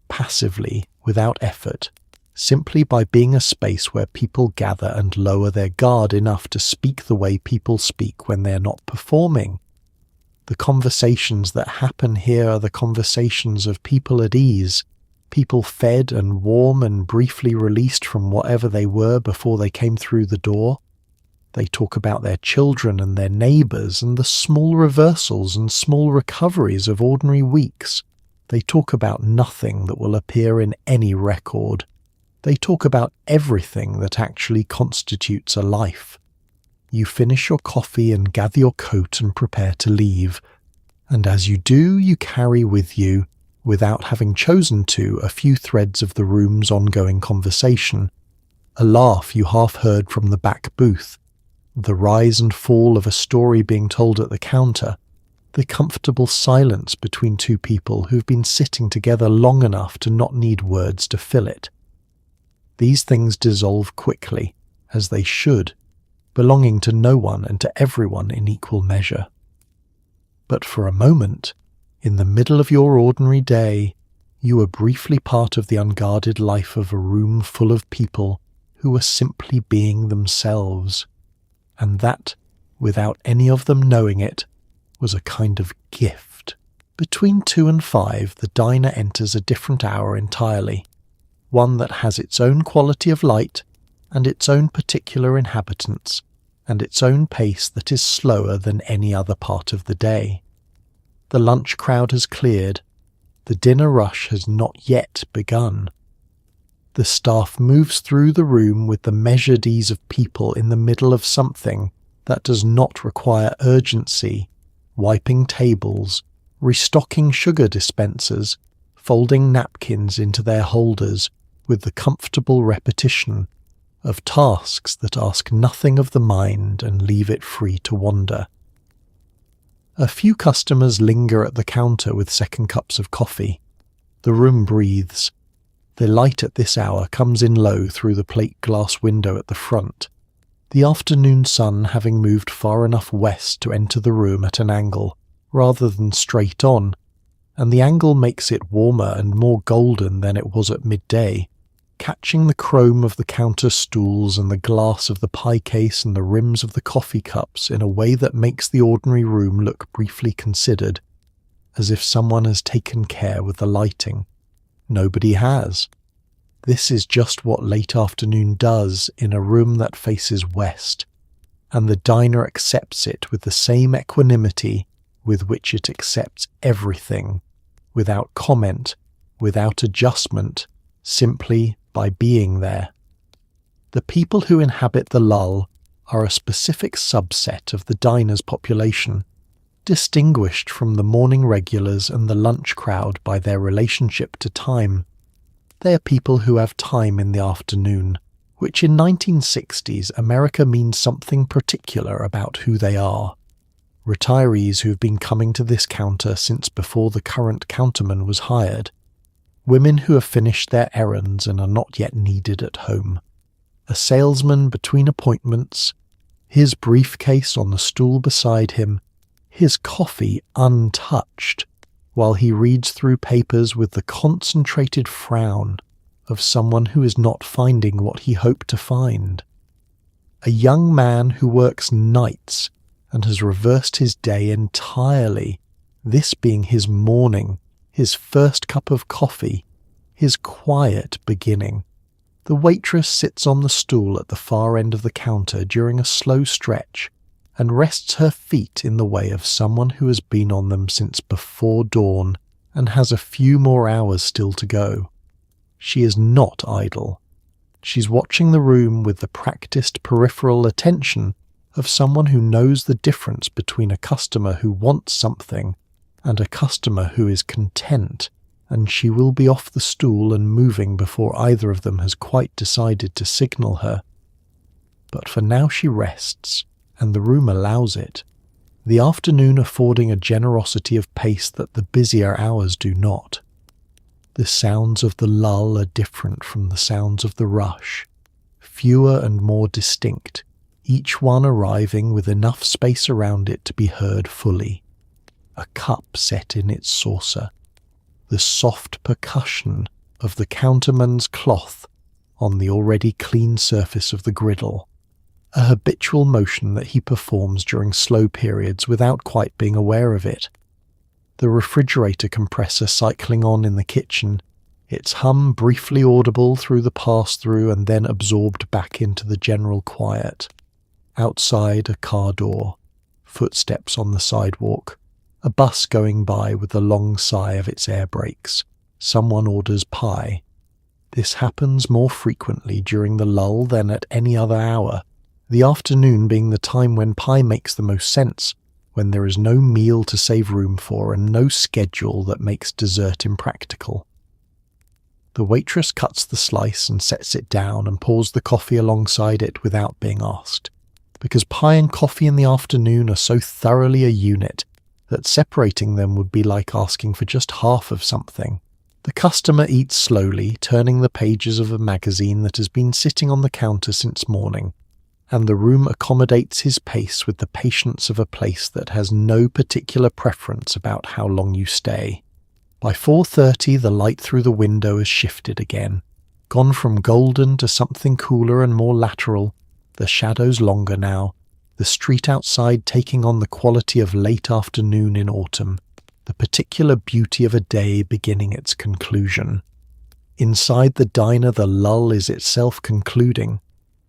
passively, without effort, simply by being a space where people gather and lower their guard enough to speak the way people speak when they're not performing. The conversations that happen here are the conversations of people at ease, people fed and warm and briefly released from whatever they were before they came through the door. They talk about their children and their neighbours and the small reversals and small recoveries of ordinary weeks. They talk about nothing that will appear in any record. They talk about everything that actually constitutes a life. You finish your coffee and gather your coat and prepare to leave. And as you do, you carry with you, without having chosen to, a few threads of the room's ongoing conversation. A laugh you half heard from the back booth, the rise and fall of a story being told at the counter, the comfortable silence between two people who've been sitting together long enough to not need words to fill it. These things dissolve quickly, as they should, belonging to no one and to everyone in equal measure. But for a moment, in the middle of your ordinary day, you were briefly part of the unguarded life of a room full of people who were simply being themselves, and that, without any of them knowing it, was a kind of gift. Between 2 and 5, the diner enters a different hour entirely, one that has its own quality of light and its own particular inhabitants, and its own pace that is slower than any other part of the day. The lunch crowd has cleared. The dinner rush has not yet begun. The staff moves through the room with the measured ease of people in the middle of something that does not require urgency, wiping tables, restocking sugar dispensers, folding napkins into their holders with the comfortable repetition of tasks that ask nothing of the mind and leave it free to wander. A few customers linger at the counter with second cups of coffee. The room breathes. The light at this hour comes in low through the plate glass window at the front, the afternoon sun having moved far enough west to enter the room at an angle, rather than straight on, and the angle makes it warmer and more golden than it was at midday, catching the chrome of the counter stools and the glass of the pie case and the rims of the coffee cups in a way that makes the ordinary room look briefly considered, as if someone has taken care with the lighting. Nobody has. This is just what late afternoon does in a room that faces west, and the diner accepts it with the same equanimity with which it accepts everything, without comment, without adjustment, simply by being there. The people who inhabit the lull are a specific subset of the diner's population, distinguished from the morning regulars and the lunch crowd by their relationship to time. They are people who have time in the afternoon, which in 1960s America means something particular about who they are. Retirees who've been coming to this counter since before the current counterman was hired. Women who have finished their errands and are not yet needed at home. A salesman between appointments, his briefcase on the stool beside him, his coffee untouched, while he reads through papers with the concentrated frown of someone who is not finding what he hoped to find. A young man who works nights and has reversed his day entirely, this being his morning, his first cup of coffee, his quiet beginning. The waitress sits on the stool at the far end of the counter during a slow stretch and rests her feet in the way of someone who has been on them since before dawn and has a few more hours still to go. She is not idle. She's watching the room with the practiced peripheral attention of someone who knows the difference between a customer who wants something and a customer who is content, and she will be off the stool and moving before either of them has quite decided to signal her. But for now she rests, and the room allows it, the afternoon affording a generosity of pace that the busier hours do not. The sounds of the lull are different from the sounds of the rush, fewer and more distinct, each one arriving with enough space around it to be heard fully. A cup set in its saucer, the soft percussion of the counterman's cloth on the already clean surface of the griddle, a habitual motion that he performs during slow periods without quite being aware of it. The refrigerator compressor cycling on in the kitchen, its hum briefly audible through the pass-through and then absorbed back into the general quiet. Outside, a car door, footsteps on the sidewalk, a bus going by with a long sigh of its air brakes. Someone orders pie. This happens more frequently during the lull than at any other hour, the afternoon being the time when pie makes the most sense, when there is no meal to save room for and no schedule that makes dessert impractical. The waitress cuts the slice and sets it down and pours the coffee alongside it without being asked, because pie and coffee in the afternoon are so thoroughly a unit that separating them would be like asking for just half of something. The customer eats slowly, turning the pages of a magazine that has been sitting on the counter since morning, and the room accommodates his pace with the patience of a place that has no particular preference about how long you stay. By 4:30 the light through the window has shifted again, gone from golden to something cooler and more lateral, the shadows longer now, the street outside taking on the quality of late afternoon in autumn, the particular beauty of a day beginning its conclusion. Inside the diner the lull is itself concluding,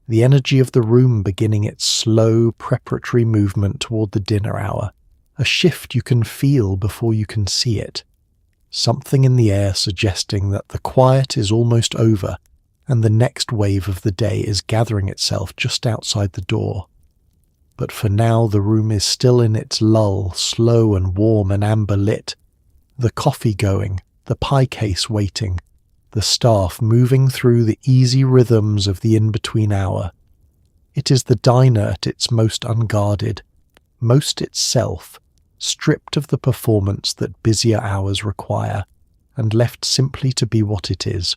the energy of the room beginning its slow preparatory movement toward the dinner hour, a shift you can feel before you can see it. Something in the air suggesting that the quiet is almost over and the next wave of the day is gathering itself just outside the door. But for now the room is still in its lull, slow and warm and amber lit, the coffee going, the pie case waiting, the staff moving through the easy rhythms of the in-between hour. It is the diner at its most unguarded, most itself, stripped of the performance that busier hours require, and left simply to be what it is,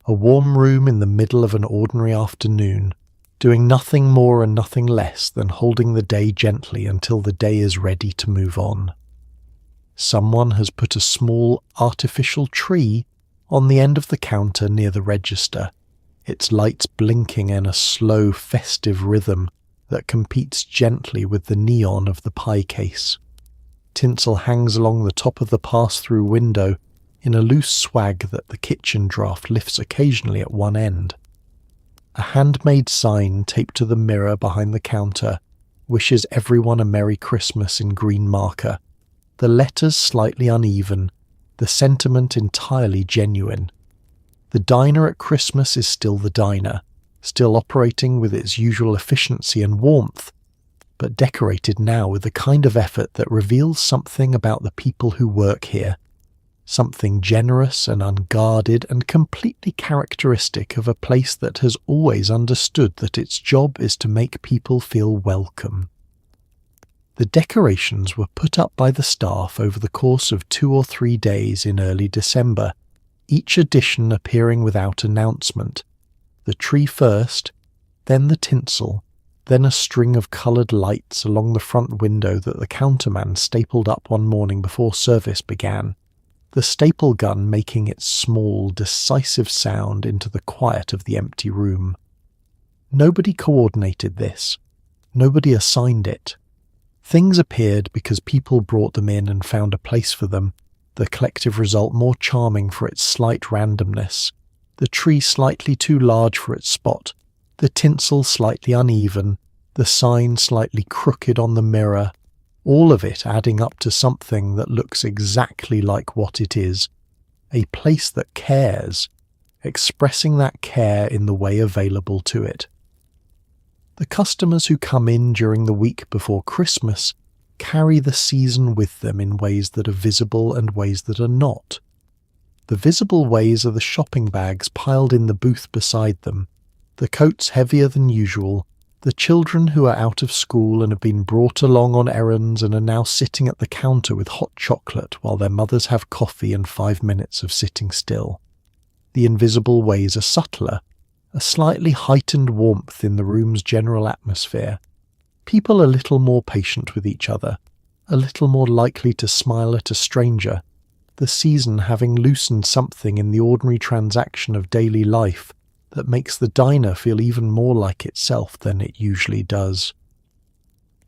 a warm room in the middle of an ordinary afternoon, doing nothing more and nothing less than holding the day gently until the day is ready to move on. Someone has put a small artificial tree on the end of the counter near the register, its lights blinking in a slow, festive rhythm that competes gently with the neon of the pie case. Tinsel hangs along the top of the pass-through window in a loose swag that the kitchen draft lifts occasionally at one end. A handmade sign taped to the mirror behind the counter wishes everyone a Merry Christmas in green marker, the letters slightly uneven, the sentiment entirely genuine. The diner at Christmas is still the diner, still operating with its usual efficiency and warmth, but decorated now with the kind of effort that reveals something about the people who work here, something generous and unguarded and completely characteristic of a place that has always understood that its job is to make people feel welcome. The decorations were put up by the staff over the course of 2 or 3 days in early December, each addition appearing without announcement. The tree first, then the tinsel, then a string of coloured lights along the front window that the counterman stapled up one morning before service began, the staple gun making its small, decisive sound into the quiet of the empty room. Nobody coordinated this. Nobody assigned it. Things appeared because people brought them in and found a place for them, the collective result more charming for its slight randomness, the tree slightly too large for its spot, the tinsel slightly uneven, the sign slightly crooked on the mirror, all of it adding up to something that looks exactly like what it is, a place that cares, expressing that care in the way available to it. The customers who come in during the week before Christmas carry the season with them in ways that are visible and ways that are not. The visible ways are the shopping bags piled in the booth beside them, the coats heavier than usual, the children who are out of school and have been brought along on errands and are now sitting at the counter with hot chocolate while their mothers have coffee and 5 minutes of sitting still. The invisible ways are subtler, a slightly heightened warmth in the room's general atmosphere. People a little more patient with each other, a little more likely to smile at a stranger, the season having loosened something in the ordinary transaction of daily life that makes the diner feel even more like itself than it usually does.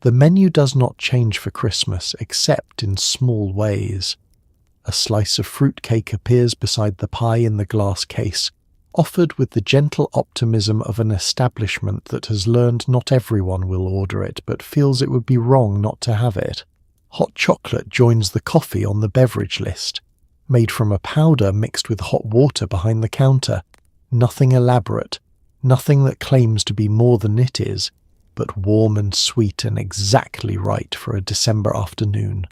The menu does not change for Christmas except in small ways. A slice of fruitcake appears beside the pie in the glass case, offered with the gentle optimism of an establishment that has learned not everyone will order it but feels it would be wrong not to have it. Hot chocolate joins the coffee on the beverage list, made from a powder mixed with hot water behind the counter. Nothing elaborate, nothing that claims to be more than it is, but warm and sweet and exactly right for a December afternoon.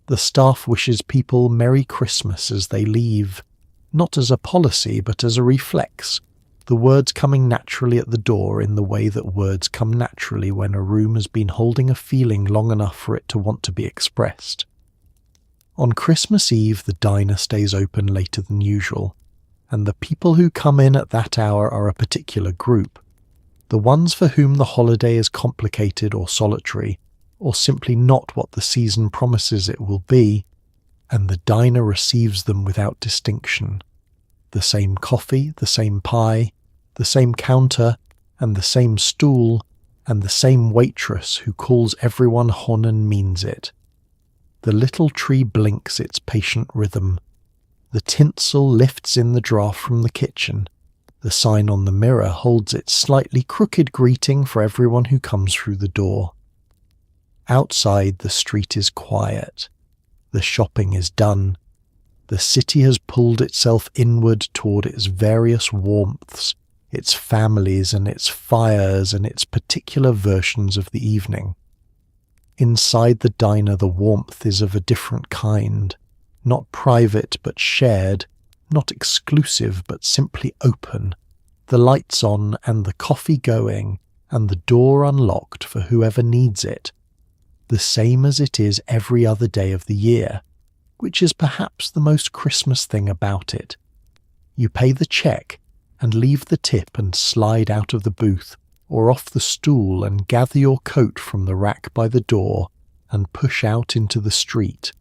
The staff wishes people Merry Christmas as they leave, not as a policy but as a reflex, the words coming naturally at the door in the way that words come naturally when a room has been holding a feeling long enough for it to want to be expressed. On Christmas Eve the diner stays open later than usual, and the people who come in at that hour are a particular group, the ones for whom the holiday is complicated or solitary, or simply not what the season promises it will be, and the diner receives them without distinction. The same coffee, the same pie, the same counter, and the same stool, and the same waitress who calls everyone hon and means it. The little tree blinks its patient rhythm. The tinsel lifts in the draught from the kitchen. The sign on the mirror holds its slightly crooked greeting for everyone who comes through the door. Outside the street is quiet. The shopping is done. The city has pulled itself inward toward its various warmths, its families and its fires and its particular versions of the evening. Inside the diner, the warmth is of a different kind, not private but shared, not exclusive but simply open, the lights on and the coffee going and the door unlocked for whoever needs it, the same as it is every other day of the year, which is perhaps the most Christmas thing about it. You pay the check and leave the tip and slide out of the booth or off the stool and gather your coat from the rack by the door and push out into the street,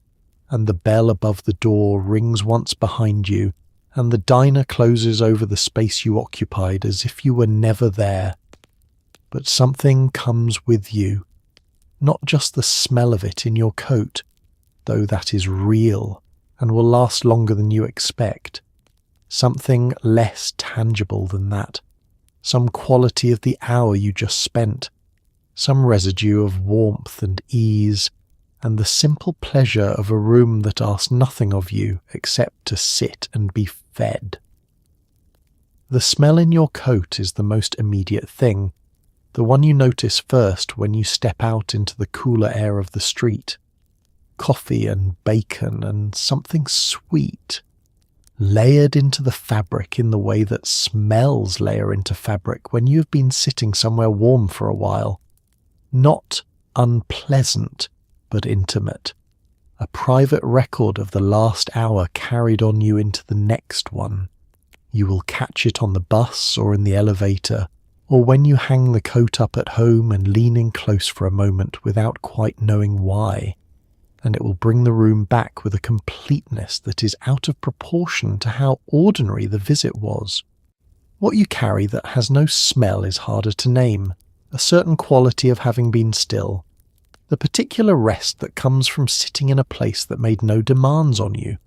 and the bell above the door rings once behind you, and the diner closes over the space you occupied as if you were never there. But something comes with you, not just the smell of it in your coat, though that is real and will last longer than you expect. Something less tangible than that, some quality of the hour you just spent, some residue of warmth and ease, and the simple pleasure of a room that asks nothing of you except to sit and be fed. The smell in your coat is the most immediate thing, the one you notice first when you step out into the cooler air of the street. Coffee and bacon and something sweet, layered into the fabric in the way that smells layer into fabric when you have been sitting somewhere warm for a while. Not unpleasant, but intimate. A private record of the last hour carried on you into the next one. You will catch it on the bus or in the elevator, or when you hang the coat up at home and lean in close for a moment without quite knowing why, and it will bring the room back with a completeness that is out of proportion to how ordinary the visit was. What you carry that has no smell is harder to name, a certain quality of having been still, the particular rest that comes from sitting in a place that made no demands on you,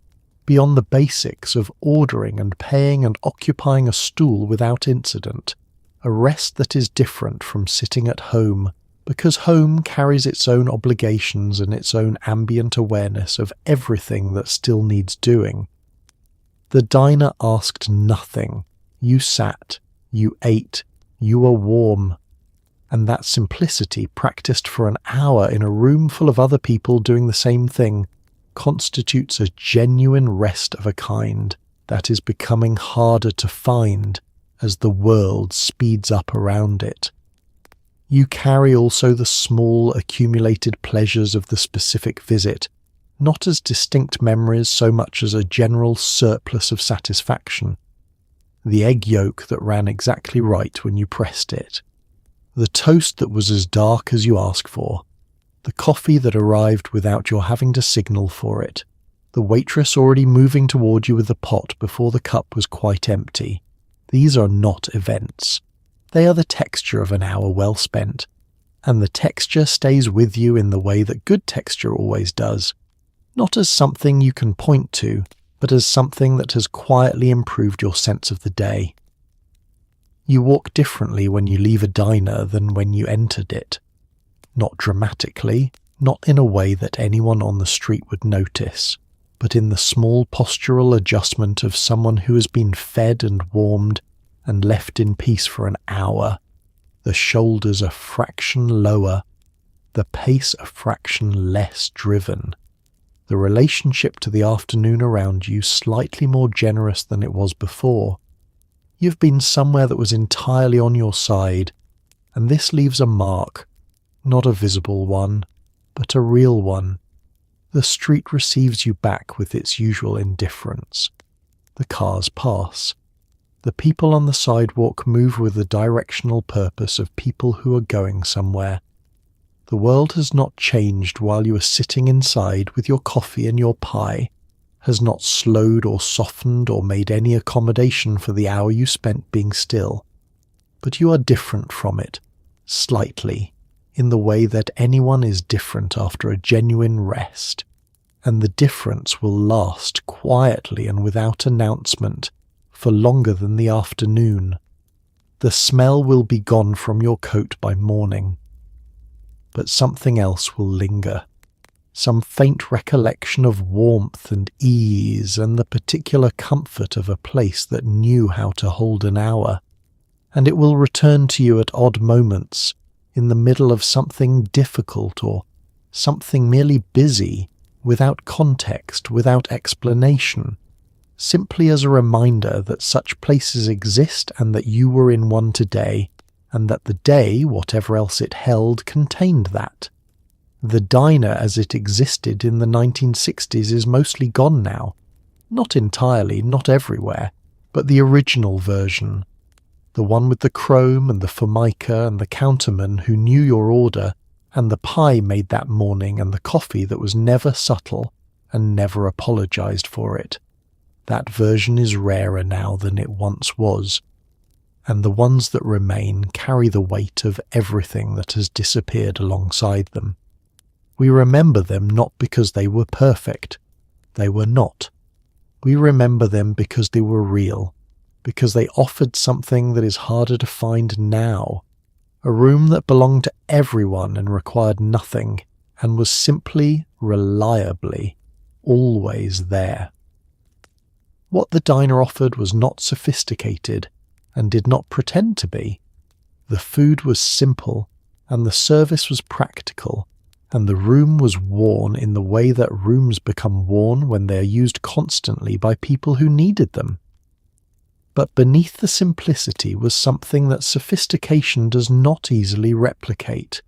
beyond the basics of ordering and paying and occupying a stool without incident, a rest that is different from sitting at home, because home carries its own obligations and its own ambient awareness of everything that still needs doing. The diner asked nothing. You sat, you ate, you were warm, and that simplicity, practiced for an hour in a room full of other people doing the same thing, constitutes a genuine rest of a kind that is becoming harder to find as the world speeds up around it. You carry also the small accumulated pleasures of the specific visit, not as distinct memories so much as a general surplus of satisfaction. The egg yolk that ran exactly right when you pressed it, the toast that was as dark as you asked for, the coffee that arrived without your having to signal for it, the waitress already moving toward you with the pot before the cup was quite empty. These are not events. They are the texture of an hour well spent, and the texture stays with you in the way that good texture always does, not as something you can point to, but as something that has quietly improved your sense of the day. You walk differently when you leave a diner than when you entered it. Not dramatically, not in a way that anyone on the street would notice, but in the small postural adjustment of someone who has been fed and warmed and left in peace for an hour, the shoulders a fraction lower, the pace a fraction less driven, the relationship to the afternoon around you slightly more generous than it was before. You've been somewhere that was entirely on your side, and this leaves a mark, not a visible one, but a real one. The street receives you back with its usual indifference. The cars pass. The people on the sidewalk move with the directional purpose of people who are going somewhere. The world has not changed while you are sitting inside with your coffee and your pie, has not slowed or softened or made any accommodation for the hour you spent being still. But you are different from it, slightly, in the way that anyone is different after a genuine rest, and the difference will last quietly and without announcement for longer than the afternoon. The smell will be gone from your coat by morning, but something else will linger, some faint recollection of warmth and ease and the particular comfort of a place that knew how to hold an hour, and it will return to you at odd moments in the middle of something difficult or something merely busy, without context, without explanation, simply as a reminder that such places exist and that you were in one today, and that the day, whatever else it held, contained that. The diner as it existed in the 1960s is mostly gone now. Not entirely, not everywhere, but the original version. The one with the chrome and the formica and the counterman who knew your order, and the pie made that morning and the coffee that was never subtle and never apologized for it. That version is rarer now than it once was, and the ones that remain carry the weight of everything that has disappeared alongside them. We remember them not because they were perfect. They were not. We remember them because they were real, because they offered something that is harder to find now, a room that belonged to everyone and required nothing, and was simply, reliably, always there. What the diner offered was not sophisticated, and did not pretend to be. The food was simple, and the service was practical, and the room was worn in the way that rooms become worn when they are used constantly by people who needed them. But beneath the simplicity was something that sophistication does not easily replicate,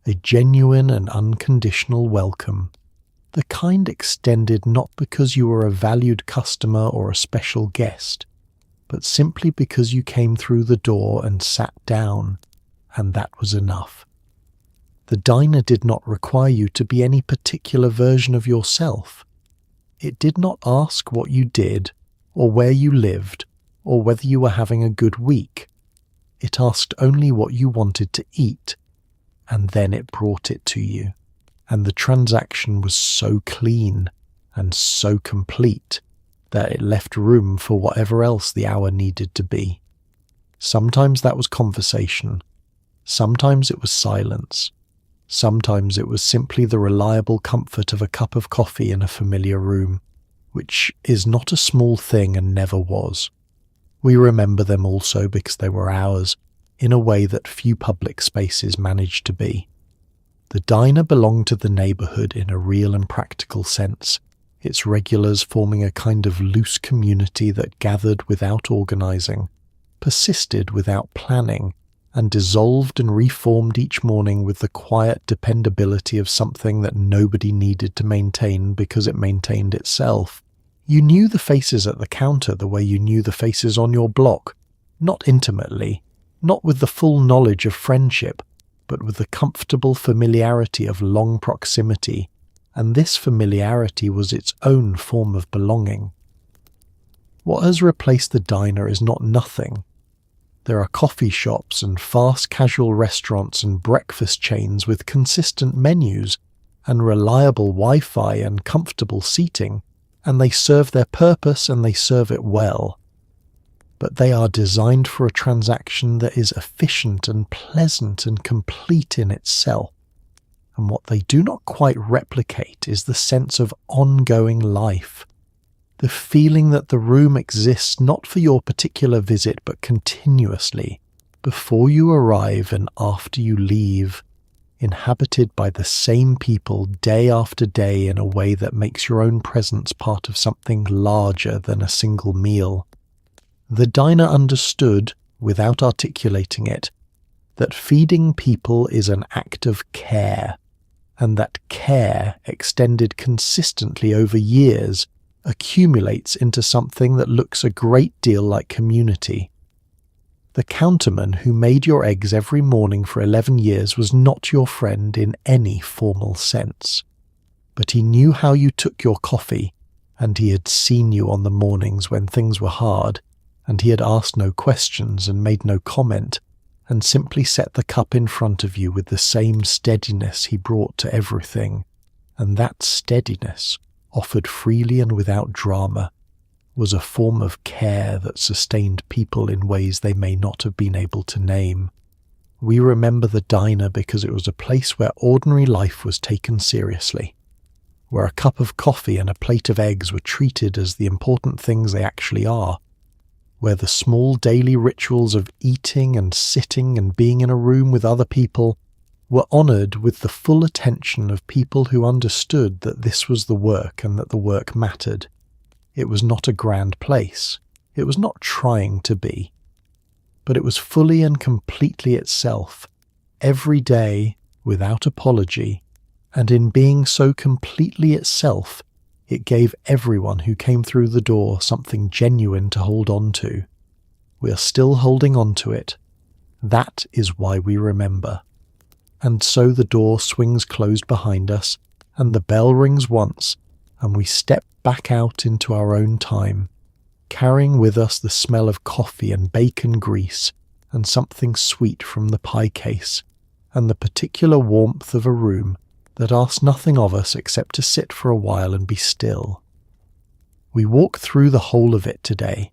a genuine and unconditional welcome, the kind extended not because you were a valued customer or a special guest, but simply because you came through the door and sat down, and that was enough. The diner did not require you to be any particular version of yourself. It did not ask what you did, or where you lived, or whether you were having a good week. It asked only what you wanted to eat, and then it brought it to you. And the transaction was so clean and so complete that it left room for whatever else the hour needed to be. Sometimes that was conversation. Sometimes it was silence. Sometimes it was simply the reliable comfort of a cup of coffee in a familiar room, which is not a small thing and never was. We remember them also because they were ours, in a way that few public spaces managed to be. The diner belonged to the neighbourhood in a real and practical sense, its regulars forming a kind of loose community that gathered without organising, persisted without planning, and dissolved and reformed each morning with the quiet dependability of something that nobody needed to maintain because it maintained itself. You knew the faces at the counter the way you knew the faces on your block, not intimately, not with the full knowledge of friendship, but with the comfortable familiarity of long proximity, and this familiarity was its own form of belonging. What has replaced the diner is not nothing. There are coffee shops and fast casual restaurants and breakfast chains with consistent menus and reliable Wi-Fi and comfortable seating, and they serve their purpose and they serve it well. But they are designed for a transaction that is efficient and pleasant and complete in itself. And what they do not quite replicate is the sense of ongoing life, the feeling that the room exists not for your particular visit but continuously, before you arrive and after you leave, inhabited by the same people day after day in a way that makes your own presence part of something larger than a single meal. The diner understood, without articulating it, that feeding people is an act of care, and that care, extended consistently over years, accumulates into something that looks a great deal like community. The counterman who made your eggs every morning for 11 years was not your friend in any formal sense, but he knew how you took your coffee, and he had seen you on the mornings when things were hard, and he had asked no questions and made no comment, and simply set the cup in front of you with the same steadiness he brought to everything, and that steadiness, offered freely and without drama, was a form of care that sustained people in ways they may not have been able to name. We remember the diner because it was a place where ordinary life was taken seriously, where a cup of coffee and a plate of eggs were treated as the important things they actually are, where the small daily rituals of eating and sitting and being in a room with other people were honoured with the full attention of people who understood that this was the work and that the work mattered. It was not a grand place. It was not trying to be. But it was fully and completely itself, every day, without apology, and in being so completely itself, it gave everyone who came through the door something genuine to hold on to. We are still holding on to it. That is why we remember. And so the door swings closed behind us, and the bell rings once, and we step back out into our own time, carrying with us the smell of coffee and bacon grease, and something sweet from the pie case, and the particular warmth of a room that asks nothing of us except to sit for a while and be still. We walk through the whole of it today.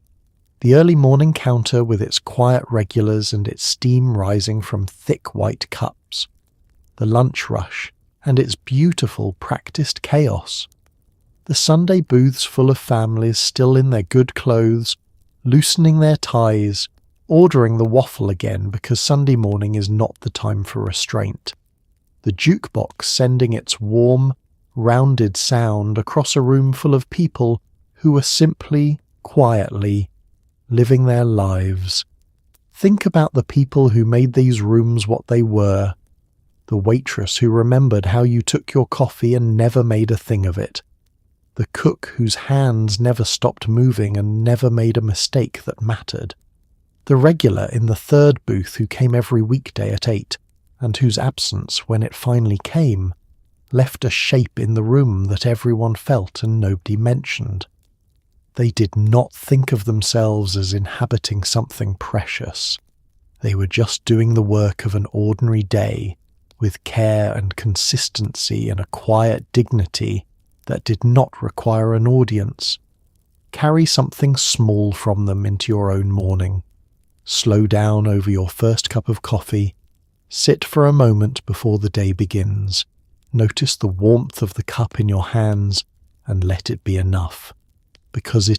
The early morning counter with its quiet regulars and its steam rising from thick white cups. The lunch rush and its beautiful practiced chaos. The Sunday booths full of families still in their good clothes, loosening their ties, ordering the waffle again because Sunday morning is not the time for restraint. The jukebox sending its warm, rounded sound across a room full of people who were simply, quietly, living their lives. Think about the people who made these rooms what they were. The waitress who remembered how you took your coffee and never made a thing of it. The cook whose hands never stopped moving and never made a mistake that mattered. The regular in the third booth who came every weekday at 8, and whose absence, when it finally came, left a shape in the room that everyone felt and nobody mentioned. They did not think of themselves as inhabiting something precious. They were just doing the work of an ordinary day, with care and consistency and a quiet dignity that did not require an audience. Carry something small from them into your own morning. Slow down over your first cup of coffee. Sit for a moment before the day begins. Notice the warmth of the cup in your hands and let it be enough, because it